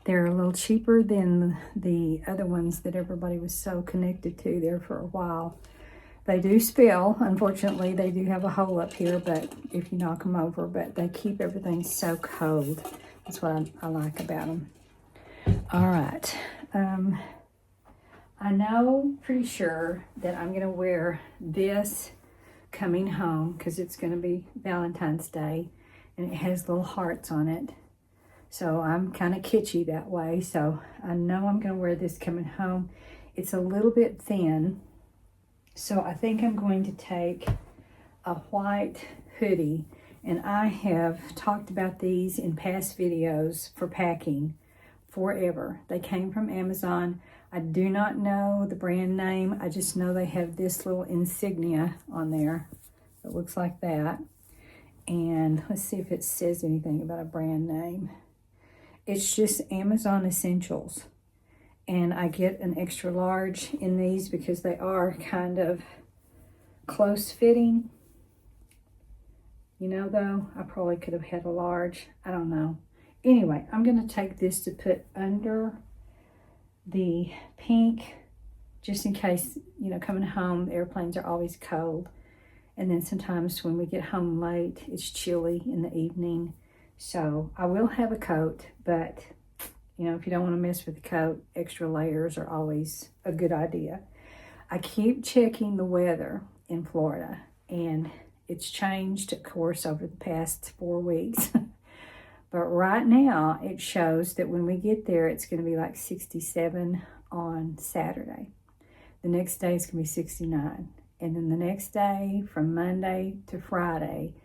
S5: they're a little cheaper than the other ones that everybody was so connected to there for a while. They do spill. Unfortunately, they do have a hole up here, but if you knock them over, but they keep everything so cold. That's what I like about them. All right. I know pretty sure that I'm going to wear this coming home because it's going to be Valentine's Day, and it has little hearts on it. So I'm kind of kitschy that way. So I know I'm going to wear this coming home. It's a little bit thin. So I think I'm going to take a white hoodie, and I have talked about these in past videos for packing forever. They came from Amazon. I do not know the brand name. I just know they have this little insignia on there that looks like that. And let's see if it says anything about a brand name. It's just Amazon Essentials. And I get an extra large in these because they are kind of close fitting. You know, though, I probably could have had a large. I don't know. Anyway, I'm going to take this to put under the pink, just in case, you know, coming home, the airplanes are always cold. And then sometimes when we get home late, it's chilly in the evening. So I will have a coat, but you know, if you don't want to mess with the coat, extra layers are always a good idea. I keep checking the weather in Florida, and it's changed, of course, over the past 4 weeks. But right now, it shows that when we get there, it's going to be like 67 on Saturday. The next day, it's going to be 69. And then the next day, from Monday to Friday,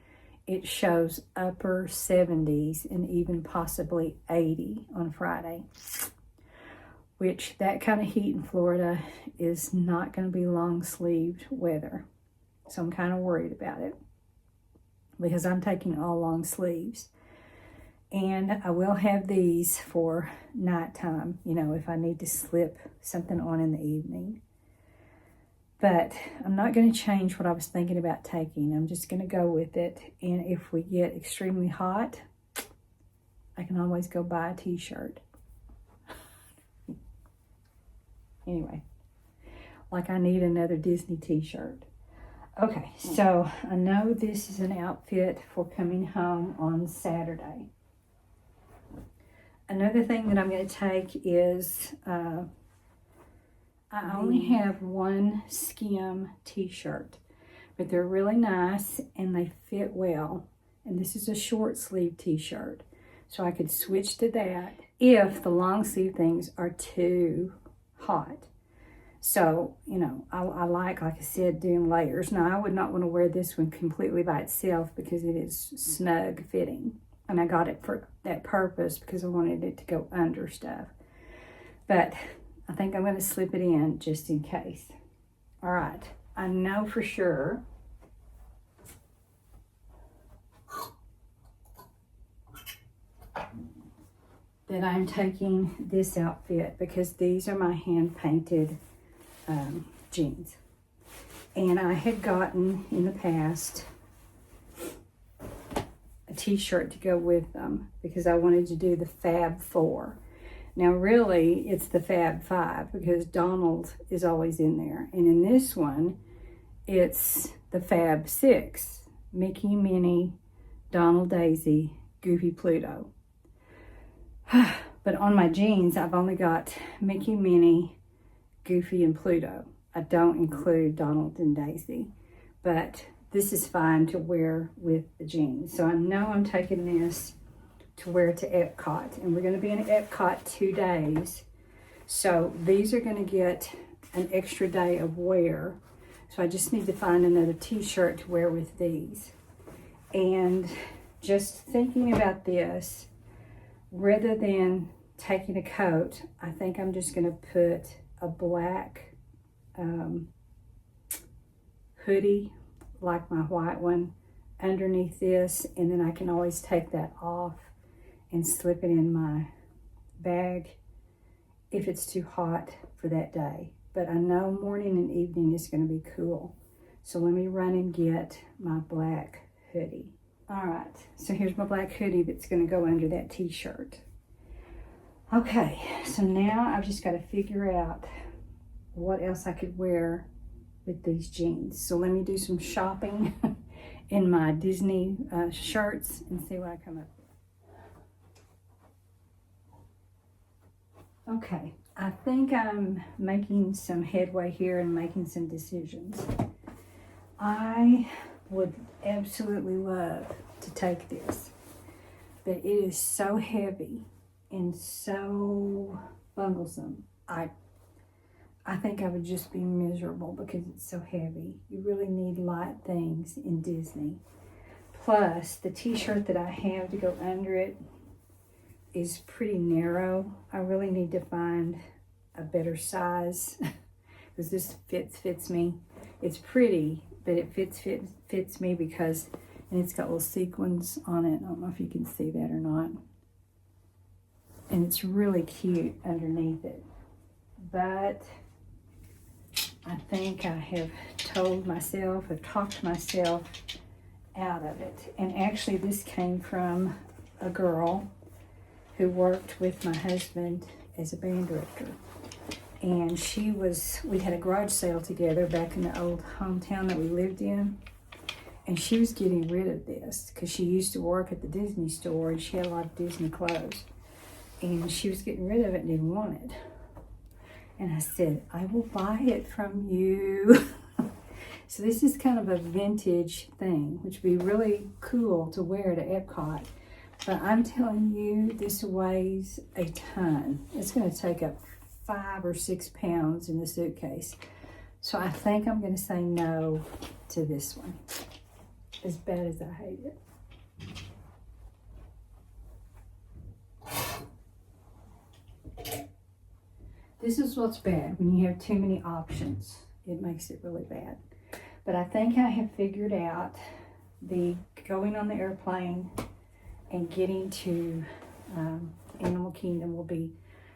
S5: it shows upper 70s and even possibly 80 on Friday, which that kind of heat in Florida is not going to be long-sleeved weather. So I'm kind of worried about it because I'm taking all long sleeves. And I will have these for nighttime, you know, if I need to slip something on in the evening. But I'm not going to change what I was thinking about taking. I'm just going to go with it. And if we get extremely hot, I can always go buy a t-shirt. Anyway, like I need another Disney t-shirt. Okay, so I know this is an outfit for coming home on Saturday. Another thing that I'm going to take is, I only have one skim t-shirt, but they're really nice and they fit well. And this is a short sleeve t-shirt. So I could switch to that if the long sleeve things are too hot. So, you know, I like I said, doing layers. Now, I would not want to wear this one completely by itself because it is snug fitting. And I got it for that purpose because I wanted it to go under stuff. But I think I'm going to slip it in just in case. All right. I know for sure that I'm taking this outfit because these are my hand-painted jeans. And I had gotten in the past a t-shirt to go with them because I wanted to do the Fab 4. Now really it's the Fab 5 because Donald is always in there. And in this one, it's the Fab 6. Mickey, Minnie, Donald, Daisy, Goofy, Pluto. But on my jeans, I've only got Mickey, Minnie, Goofy, and Pluto. I don't include Donald and Daisy, but this is fine to wear with the jeans. So I know I'm taking this to wear to Epcot, and we're going to be in Epcot 2 days. So these are going to get an extra day of wear. So I just need to find another t-shirt to wear with these. And just thinking about this, rather than taking a coat, I think I'm just going to put a black hoodie, like my white one, underneath this, and then I can always take that off and slip it in my bag if it's too hot for that day. But I know morning and evening is going to be cool. So let me run and get my black hoodie. All right, so here's my black hoodie that's going to go under that t-shirt. Okay, so now I've just got to figure out what else I could wear with these jeans. So let me do some shopping in my Disney shirts and see what I come up with. Okay, I think I'm making some headway here and making some decisions. I would absolutely love to take this, but it is so heavy and so bundlesome. I think I would just be miserable because it's so heavy. You really need light things in Disney. Plus, the t-shirt that I have to go under it is pretty narrow. I really need to find a better size because this fits me. It's pretty, but it fits me because, and it's got little sequins on it. I don't know if you can see that or not. And it's really cute underneath it. But I think I have talked myself out of it. And actually this came from a girl who worked with my husband as a band director. And we had a garage sale together back in the old hometown that we lived in. And she was getting rid of this because she used to work at the Disney store and she had a lot of Disney clothes. And she was getting rid of it and didn't want it. And I said, I will buy it from you. So this is kind of a vintage thing, which would be really cool to wear to Epcot. But I'm telling you, this weighs a ton. It's going to take up 5 or 6 pounds in the suitcase. So I think I'm going to say no to this one, as bad as I hate it. This is what's bad when you have too many options. It makes it really bad. But I think I have figured out the going on the airplane and getting to Animal Kingdom will be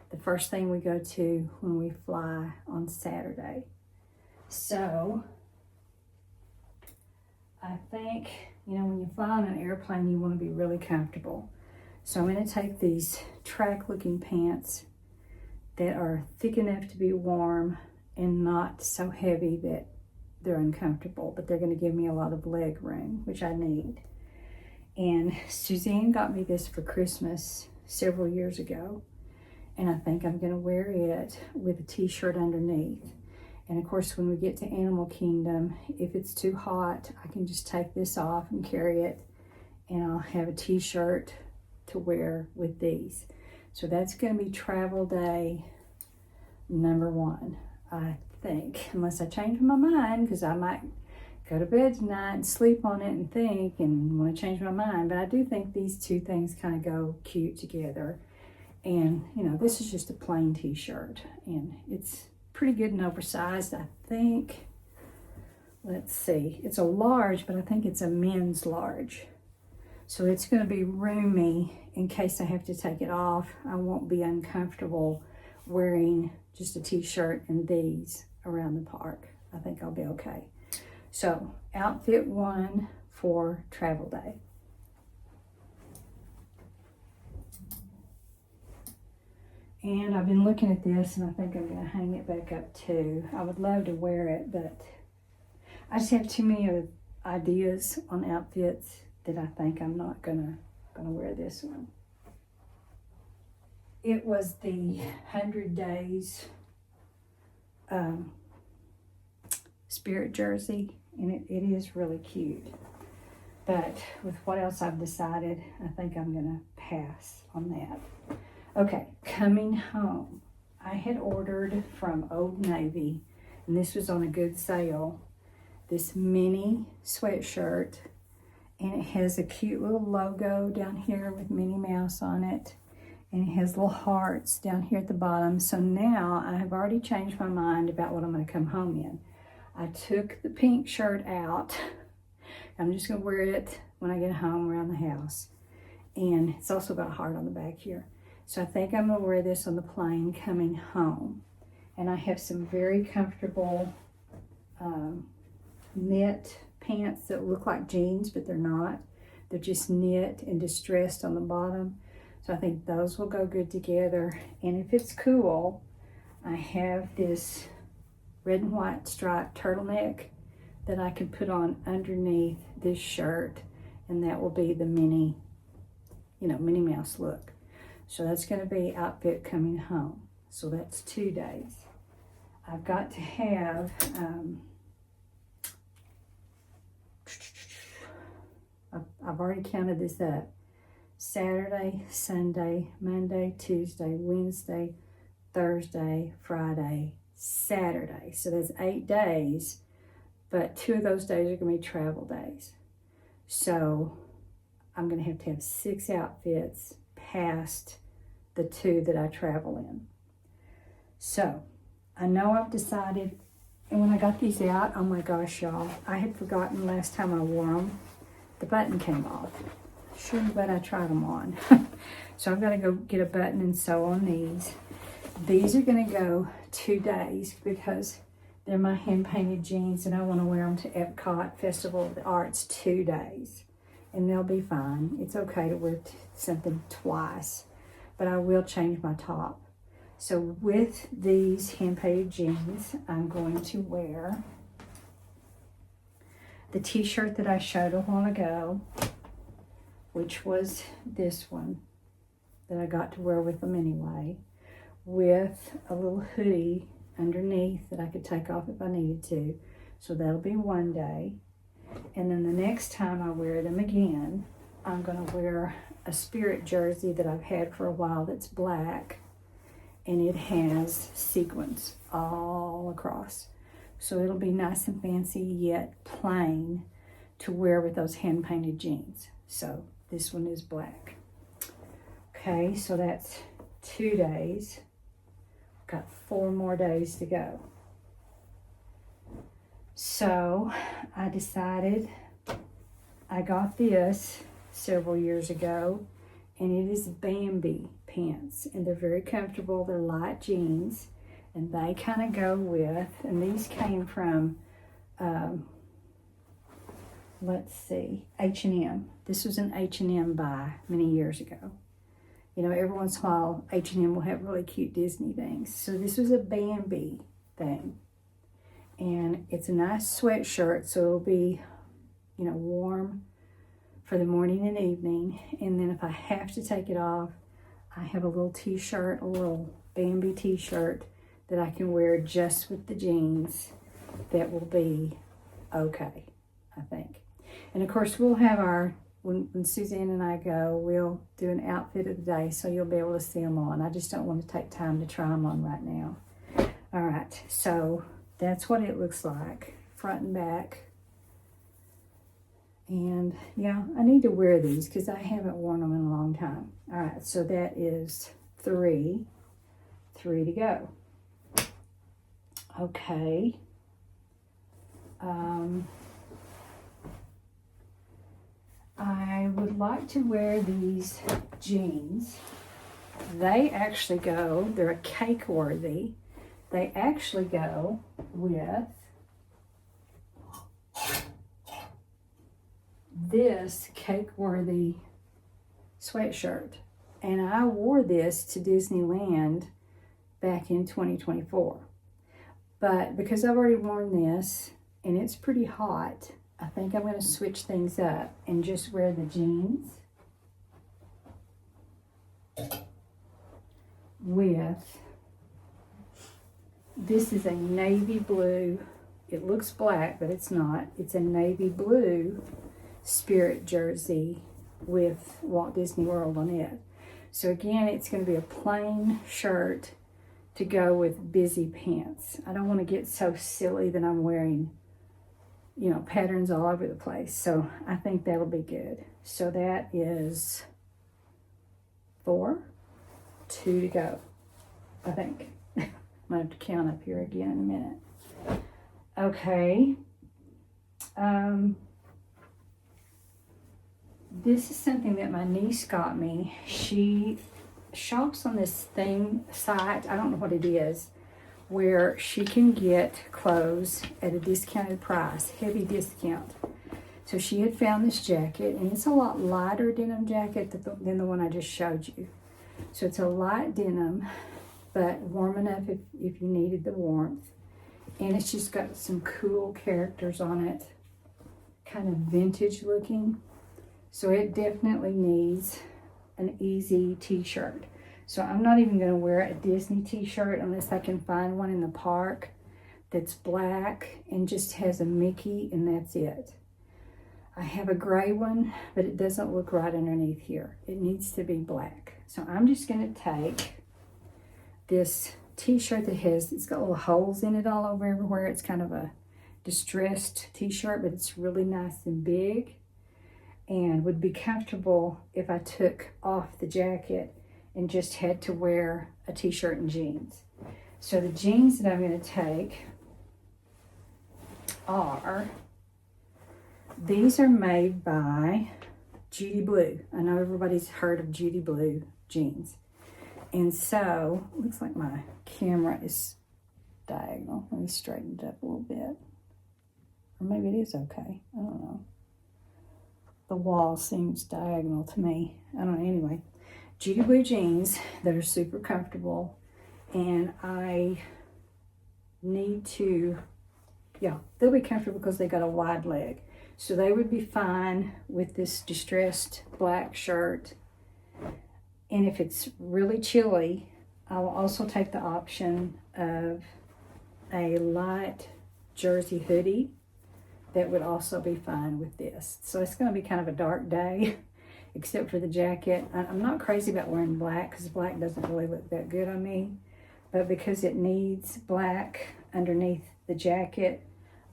S5: the first thing we go to when we fly on Saturday. So I think, when you fly on an airplane, you want to be really comfortable. So I'm going to take these track-looking pants that are thick enough to be warm and not so heavy that they're uncomfortable, but they're going to give me a lot of leg room, which I need. And Suzanne got me this for Christmas several years ago. And I think I'm going to wear it with a t-shirt underneath. And of course, when we get to Animal Kingdom, if it's too hot, I can just take this off and carry it, and I'll have a t-shirt to wear with these. So that's going to be travel day number 1, I think, unless I change my mind, because I might go to bed tonight and sleep on it and think and want to change my mind. But I do think these two things kind of go cute together. And, you know, this is just a plain t-shirt, and it's pretty good and oversized, I think. Let's see, it's a large, but I think it's a men's large. So it's going to be roomy in case I have to take it off. I won't be uncomfortable wearing just a t-shirt and these around the park. I think I'll be okay. So outfit 1 for travel day. And I've been looking at this, and I think I'm going to hang it back up too. I would love to wear it, but I just have too many ideas on outfits that I think I'm not gonna wear this one. It was the 100 Days spirit jersey, and it is really cute. But with what else I've decided, I think I'm gonna pass on that. Okay, coming home. I had ordered from Old Navy, and this was on a good sale, this mini sweatshirt, and it has a cute little logo down here with Minnie Mouse on it, and it has little hearts down here at the bottom. So now I have already changed my mind about what I'm going to come home in. I took the pink shirt out. I'm just going to wear it when I get home around the house, and it's also got a heart on the back here. So I think I'm going to wear this on the plane coming home. And I have some very comfortable knit pants that look like jeans, but they're not. They're just knit and distressed on the bottom. So I think those will go good together. And if it's cool, I have this red and white striped turtleneck that I can put on underneath this shirt, and that will be the Minnie Mouse look. So that's going to be outfit coming home. So that's 2 days. I've got to have I've already counted this up. Saturday, Sunday, Monday, Tuesday, Wednesday, Thursday, Friday, Saturday. So that's 8 days, but 2 of those days are going to be travel days. So I'm going to have 6 outfits past the 2 that I travel in. So I know I've decided, and when I got these out, oh my gosh, y'all, I had forgotten last time I wore them. The button came off. Sure, but I tried them on. So I've got to go get a button and sew on these. These are going to go 2 days because they're my hand-painted jeans, and I want to wear them to Epcot Festival of the Arts 2 days. And they'll be fine. It's okay to wear something twice, but I will change my top. So with these hand-painted jeans, I'm going to wear the t-shirt that I showed a while ago, which was this one that I got to wear with them anyway, with a little hoodie underneath that I could take off if I needed to. So that'll be 1 day. And then the next time I wear them again, I'm going to wear a spirit jersey that I've had for a while that's black, and it has sequins all across. So it'll be nice and fancy yet plain to wear with those hand-painted jeans. So this one is black. Okay, so that's 2 days. Got 4 more days to go. So I decided, I got this several years ago, and it is Bambi pants, and they're very comfortable. They're light jeans, and they kind of go with, and these came from, let's see, H&M. This was an H&M buy many years ago. You know, every once in a while, H&M will have really cute Disney things. So this was a Bambi thing. And it's a nice sweatshirt, so it'll be, you know, warm for the morning and evening. And then if I have to take it off, I have a little t-shirt, a little Bambi t-shirt that I can wear just with the jeans that will be okay, I think. And of course, we'll have our, when Suzanne and I go, we'll do an outfit of the day, so you'll be able to see them on. I just don't want to take time to try them on right now. All right, so that's what it looks like, front and back. And yeah, I need to wear these because I haven't worn them in a long time. All right, so that is 3 to go. Okay. I would like to wear these jeans. They actually go, they're a cake worthy. They actually go with this cake worthy sweatshirt. And I wore this to Disneyland back in 2024. But because I've already worn this and it's pretty hot, I think I'm going to switch things up and just wear the jeans with, this is a navy blue, it looks black, but it's not. It's a navy blue Spirit jersey with Walt Disney World on it. So again, it's going to be a plain shirt to go with busy pants. I don't want to get so silly that I'm wearing, you know, patterns all over the place. So I think that'll be good. So that is 4, 2 to go, I think. I'm gonna have to count up here again in a minute. Okay. This is something that my niece got me. She shops on this site, I don't know what it is, where she can get clothes at a discounted price, heavy discount. So she had found this jacket, and it's a lot lighter denim jacket than the one I just showed you. So it's a light denim, but warm enough if you needed the warmth. And it's just got some cool characters on it, kind of vintage looking. So it definitely needs an easy t-shirt. So I'm not even going to wear a Disney t-shirt unless I can find one in the park that's black and just has a Mickey, and that's it. I have a gray one, but it doesn't look right underneath here. It needs to be black. So I'm just going to take this t-shirt that it's got little holes in it all over everywhere. It's kind of a distressed t-shirt, but it's really nice and big and would be comfortable if I took off the jacket and just had to wear a t-shirt and jeans. So the jeans that I'm going to take are, these are made by Judy Blue. I know everybody's heard of Judy Blue jeans. And so, looks like my camera is diagonal. Let me straighten it up a little bit. Or maybe it is okay. I don't know. The wall seems diagonal to me. I don't know. Anyway, Judy Blue jeans that are super comfortable. And I need to, yeah, they'll be comfortable because they got a wide leg. So they would be fine with this distressed black shirt. And if it's really chilly, I will also take the option of a light jersey hoodie that would also be fine with this. So it's going to be kind of a dark day, except for the jacket. I'm not crazy about wearing black because black doesn't really look that good on me. But because it needs black underneath the jacket,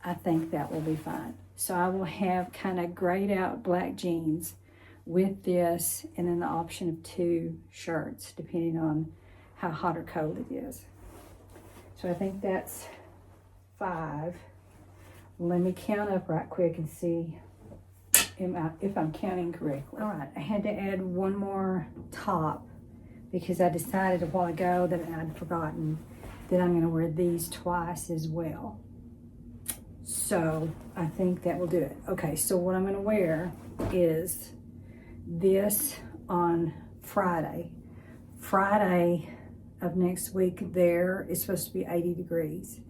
S5: I think that will be fine. So I will have kind of grayed out black jeans with this, and then the option of 2 shirts, depending on how hot or cold it is. So I think that's 5. Let me count up right quick and see if I'm counting correctly. All right, I had to add one more top because I decided a while ago that I'd forgotten that I'm going to wear these twice as well. So I think that will do it. Okay, so what I'm going to wear is this on Friday. Friday of next week there is supposed to be 80 degrees.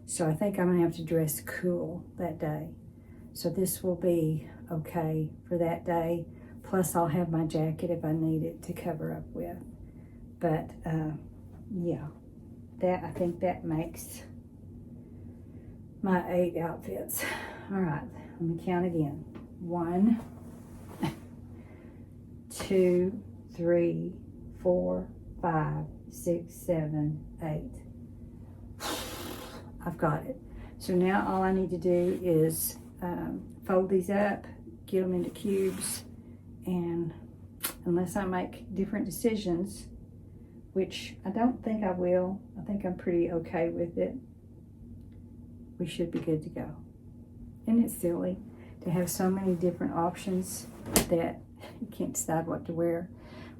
S5: So I think I'm going to have to dress cool that day. So this will be okay for that day. Plus I'll have my jacket if I need it to cover up with. But, yeah, I think that makes my 8 outfits. All right, let me count again. 1, 2, 3, 4, 5, 6, 7, 8. I've got it. So now all I need to do is fold these up, get them into cubes, and unless I make different decisions, which I don't think I will, I think I'm pretty okay with it, we should be good to go. Isn't it silly to have so many different options that you can't decide what to wear?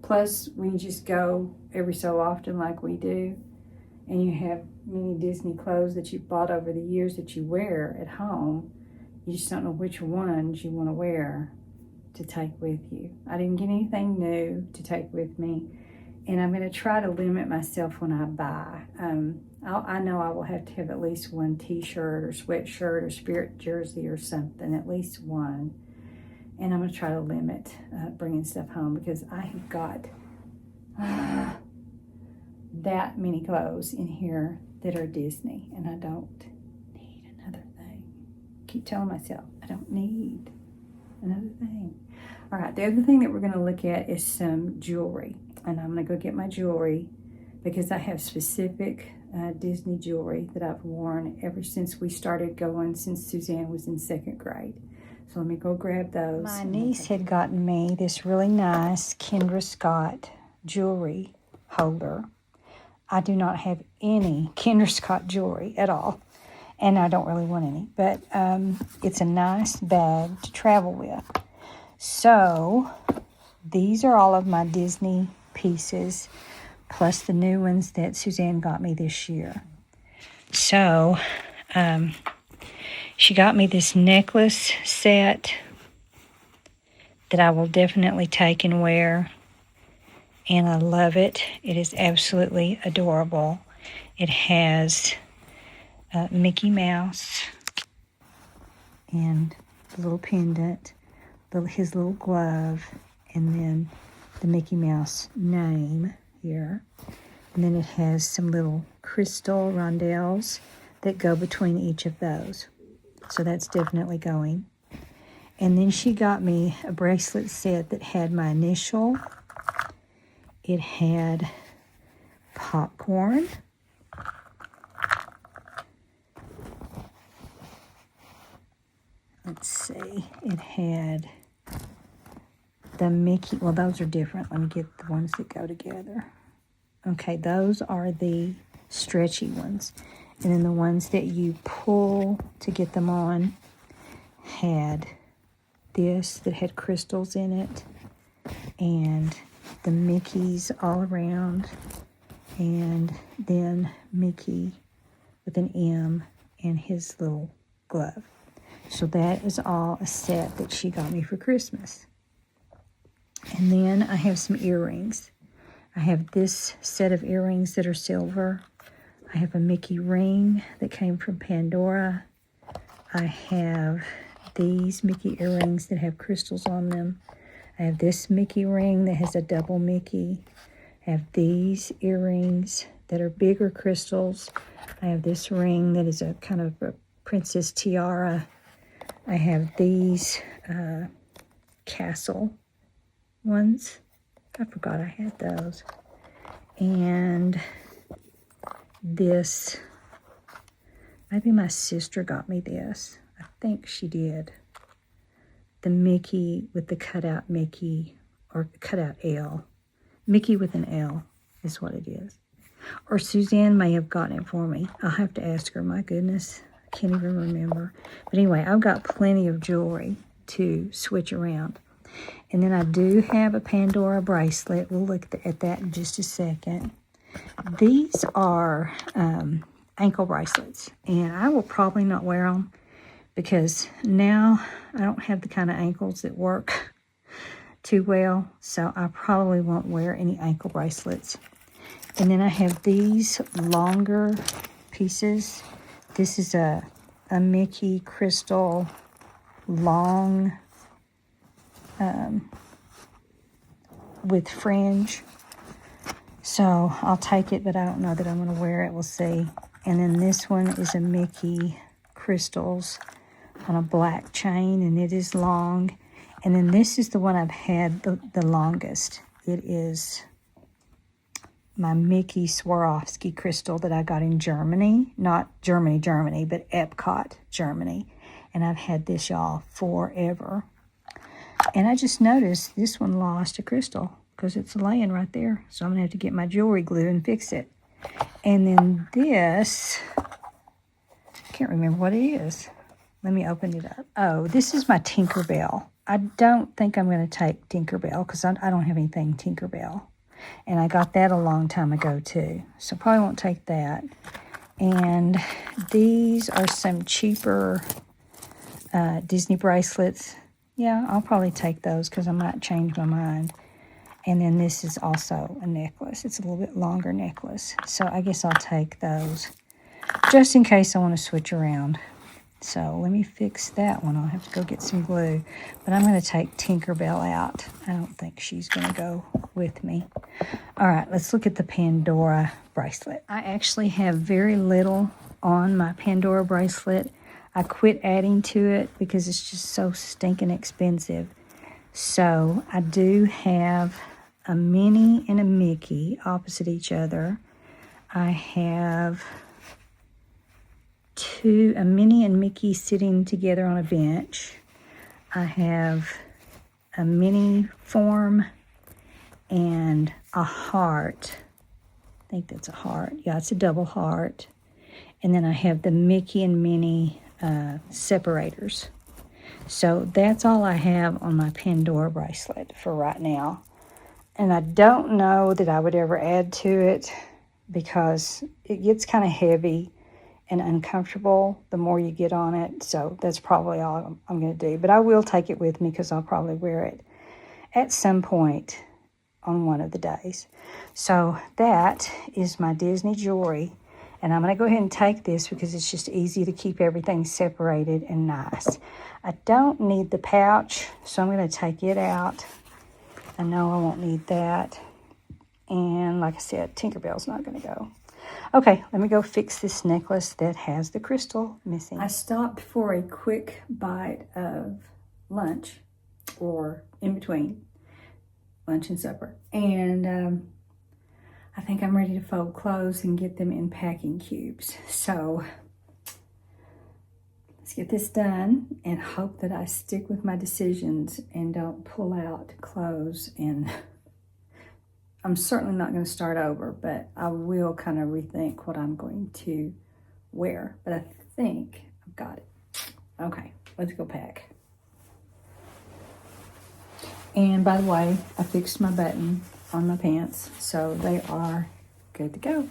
S5: Plus, when you just go every so often like we do, and you have many Disney clothes that you bought over the years that you wear at home, you just don't know which ones you want to wear to take with you. I didn't get anything new to take with me, and I'm going to try to limit myself when I buy. I know I will have to have at least one t-shirt or sweatshirt or spirit jersey or something, at least one. And I'm going to try to limit bringing stuff home, because I have got that many clothes in here that are Disney, and I don't need another thing. I keep telling myself I don't need another thing. All right, the other thing that we're going to look at is some jewelry, and I'm going to go get my jewelry because I have specific Disney jewelry that I've worn ever since we started going, since Suzanne was in 2nd grade. So let me go grab those. My niece had gotten me this really nice Kendra Scott jewelry holder. I do not have any Kendra Scott jewelry at all, and I don't really want any, but it's a nice bag to travel with. So these are all of my Disney pieces, plus the new ones that Suzanne got me this year. So she got me this necklace set that I will definitely take and wear, and I love it. It is absolutely adorable. It has Mickey Mouse and the little pendant, his little glove, and then the Mickey Mouse name here. And then it has some little crystal rondelles that go between each of those. So that's definitely going. And then she got me a bracelet set that had my initial. It had popcorn. Let's see. It had the Mickey. Well, those are different. Let me get the ones that go together. Okay, those are the stretchy ones. And then the ones that you pull to get them on had this that had crystals in it, and the Mickeys all around, and then Mickey with an M and his little glove. So that is all a set that she got me for Christmas. And then I have some earrings. I have this set of earrings that are silver. I have a Mickey ring that came from Pandora. I have these Mickey earrings that have crystals on them. I have this Mickey ring that has a double Mickey. I have these earrings that are bigger crystals. I have this ring that is a kind of a princess tiara. I have these castle ones. I forgot I had those. And this, maybe my sister got me this. I think she did. The Mickey with the cutout Mickey, or cutout L. Mickey with an L is what it is. Or Suzanne may have gotten it for me. I'll have to ask her. My goodness, I can't even remember. But anyway, I've got plenty of jewelry to switch around. And then I do have a Pandora bracelet. We'll look at that in just a second. These are ankle bracelets, and I will probably not wear them because now I don't have the kind of ankles that work too well, so I probably won't wear any ankle bracelets. And then I have these longer pieces. This is a Mickey crystal long with fringe. So I'll take it, but I don't know that I'm going to wear it. We'll see. And then this one is a Mickey crystals on a black chain, and it is long. And then this is the one I've had the longest. It is my Mickey Swarovski crystal that I got in Germany. Not Germany, but Epcot, Germany. And I've had this, y'all, forever. And I just noticed this one lost a crystal because it's laying right there. So I'm going to have to get my jewelry glue and fix it. And then this, I can't remember what it is. Let me open it up. Oh, this is my Tinkerbell. I don't think I'm going to take Tinkerbell because I don't have anything Tinkerbell. And I got that a long time ago too. So probably won't take that. And these are some cheaper Disney bracelets. Yeah, I'll probably take those because I might change my mind. And then this is also a necklace. It's a little bit longer necklace. So I guess I'll take those just in case I want to switch around. So let me fix that one. I'll have to go get some glue. But I'm going to take Tinkerbell out. I don't think she's going to go with me. All right, let's look at the Pandora bracelet. I actually have very little on my Pandora bracelet. I quit adding to it because it's just so stinking expensive. So I do have a Minnie and a Mickey opposite each other. I have a Minnie and Mickey sitting together on a bench. I have a Minnie form and a heart. I think that's a heart. Yeah, it's a double heart. And then I have the Mickey and Minnie separators. So that's all I have on my Pandora bracelet for right now. And I don't know that I would ever add to it because it gets kind of heavy and uncomfortable the more you get on it. So that's probably all I'm going to do. But I will take it with me because I'll probably wear it at some point on one of the days. So that is my Disney jewelry. And I'm going to go ahead and take this because it's just easy to keep everything separated and nice. I don't need the pouch, so I'm going to take it out. I know I won't need that. And like I said, Tinkerbell's not going to go. Okay, let me go fix this necklace that has the crystal missing. I stopped for a quick bite of lunch, or in between lunch and supper. And I think I'm ready to fold clothes and get them in packing cubes. So let's get this done and hope that I stick with my decisions and don't pull out clothes. And I'm certainly not going to start over, but I will kind of rethink what I'm going to wear. But I think I've got it. Okay, let's go pack. And by the way, I fixed my button on my pants, so they are good to go.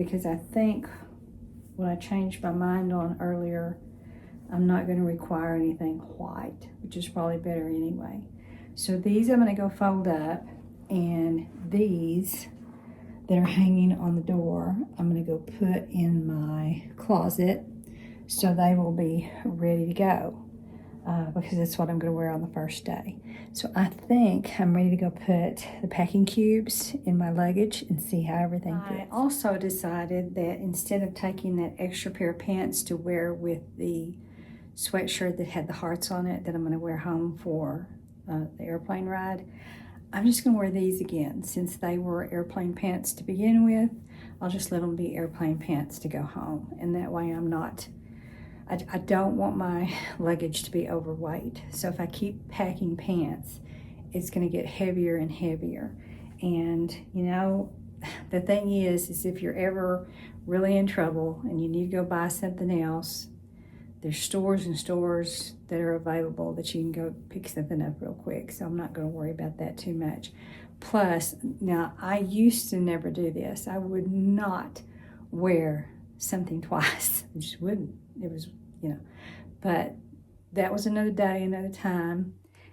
S5: because I think what I changed my mind on earlier, I'm not going to require anything white, which is probably better anyway. So these I'm going to go fold up, and these that are hanging on the door, I'm going to go put in my closet so they will be ready to go. Because that's what I'm going to wear on the first day. So I think I'm ready to go put the packing cubes in my luggage and see how everything fits. I also decided that instead of taking that extra pair of pants to wear with the sweatshirt that had the hearts on it that I'm going to wear home for the airplane ride, I'm just going to wear these again. Since they were airplane pants to begin with, I'll just let them be airplane pants to go home. And that way I don't want my luggage to be overweight. So if I keep packing pants, it's going to get heavier and heavier. And, you know, the thing is if you're ever really in trouble and you need to go buy something else, there's stores and stores that are available that you can go pick something up real quick. So I'm not going to worry about that too much. Plus, now I used to never do this. I would not wear something twice. I just wouldn't. It was, you know, but that was another day, another time,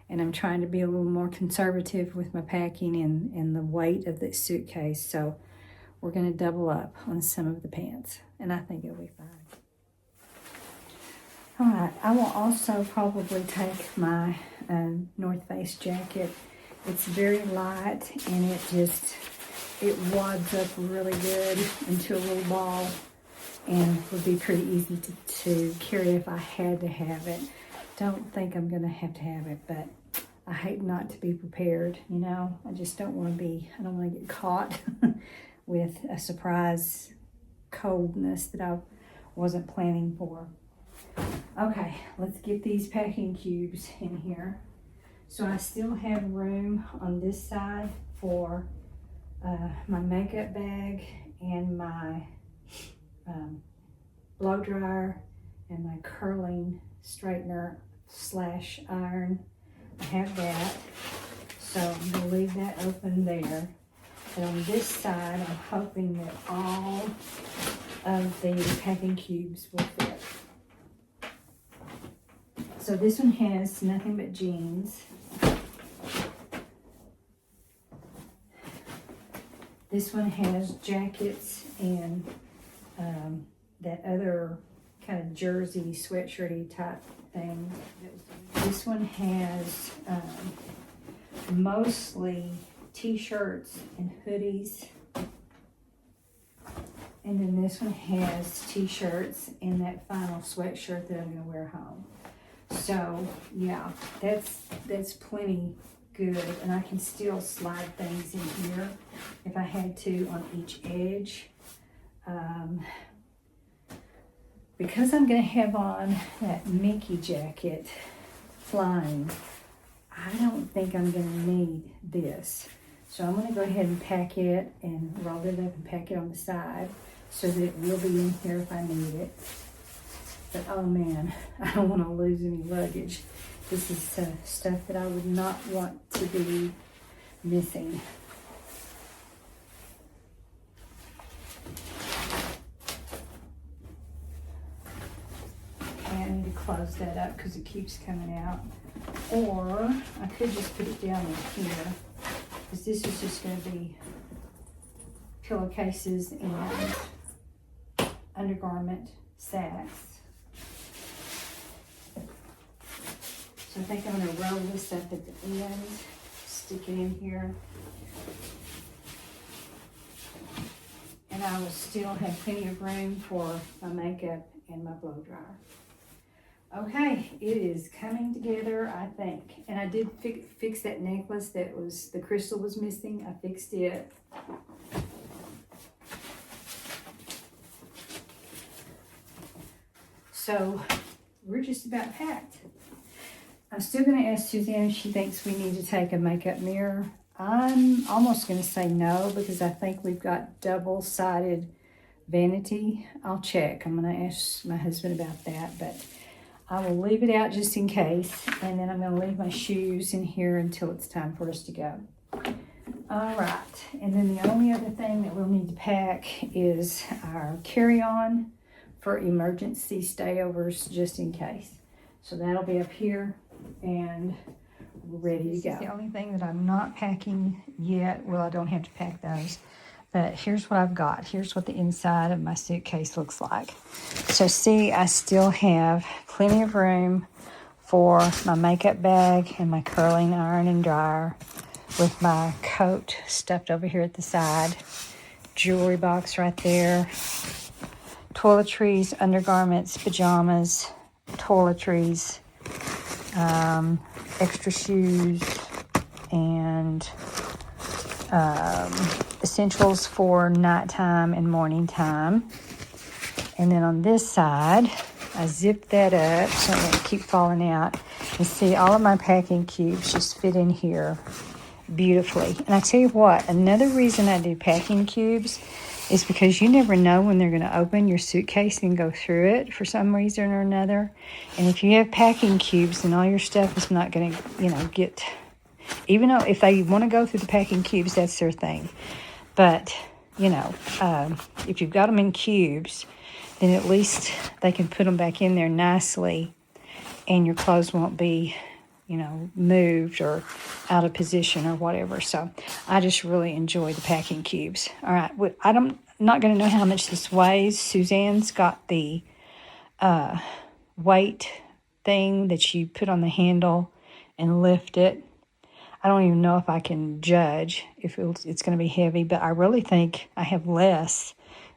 S5: and I'm trying to be a little more conservative with my packing and the weight of the suitcase. So we're going to double up on some of the pants, and I think it'll be fine. All right, I will also probably take my North Face jacket. It's very light, and it wads up really good into a little ball, and would be pretty easy to carry if I had to have it. Don't think I'm gonna have to have it, but I hate not to be prepared, you know. I just don't want to get caught with a surprise coldness that I wasn't planning for. Okay, let's get these packing cubes in here. So I still have room on this side for my makeup bag and my blow dryer and my curling straightener / iron. I have that, so I'm going to leave that open there. And on this side, I'm hoping that all of the packing cubes will fit. So this one has nothing but jeans. This one has jackets and that other kind of jersey sweatshirty type thing. This one has mostly t-shirts and hoodies. And then this one has t-shirts and that final sweatshirt that I'm going to wear home. So yeah, that's plenty good, and I can still slide things in here if I had to on each edge. Because I'm going to have on that Mickey jacket flying, I don't think I'm going to need this. So I'm going to go ahead and pack it and roll it up and pack it on the side so that it will be in here if I need it. But oh man, I don't want to lose any luggage. This is stuff that I would not want to be missing. Okay, I need to close that up because it keeps coming out. Or I could just put it down in here because this is just going to be pillowcases and undergarment sacks. So I think I'm going to roll this up at the end, stick it in here. And I will still have plenty of room for my makeup and my blow dryer. Okay, it is coming together, I think. And I did fix that necklace that the crystal was missing. I fixed it. So we're just about packed. I'm still going to ask Suzanne if she thinks we need to take a makeup mirror. I'm almost going to say no because I think we've got double-sided vanity. I'll check. I'm going to ask my husband about that, but I will leave it out just in case, and then I'm going to leave my shoes in here until it's time for us to go. All right, and then the only other thing that we'll need to pack is our carry-on for emergency stayovers, just in case. So that'll be up here, and we're ready to go. This is the only thing that I'm not packing yet. Well, I don't have to pack those, but here's what I've got. Here's what the inside of my suitcase looks like. So see, I still have plenty of room for my makeup bag and my curling iron and dryer, with my coat stuffed over here at the side, jewelry box right there, toiletries, undergarments, pajamas, toiletries, extra shoes, and essentials for nighttime and morning time. And then on this side, I zipped that up so it won't keep falling out. And see, all of my packing cubes just fit in here beautifully. And I tell you what, another reason I do packing cubes is because you never know when they're going to open your suitcase and go through it for some reason or another. And if you have packing cubes, then all your stuff is not going to, get, even though if they want to go through the packing cubes, that's their thing. But, if you've got them in cubes, then at least they can put them back in there nicely, and your clothes won't be moved or out of position or whatever. So I just really enjoy the packing cubes. All right, I'm not going to know how much this weighs. Suzanne's got the weight thing that you put on the handle and lift it. I don't even know if I can judge if it's going to be heavy, but I really think I have less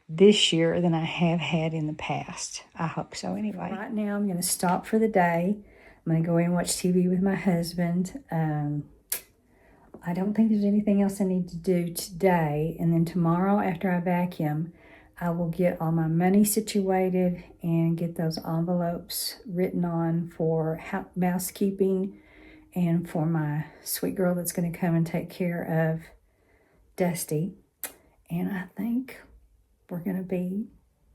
S5: this year than I have had in the past. I hope so anyway. Right now I'm going to stop for the day. I'm going to go in and watch TV with my husband. I don't think there's anything else I need to do today. And then tomorrow after I vacuum, I will get all my money situated and get those envelopes written on for mousekeeping and for my sweet girl that's going to come and take care of Dusty. And I think we're going to be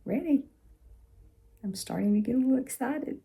S5: ready. I'm starting to get a little excited.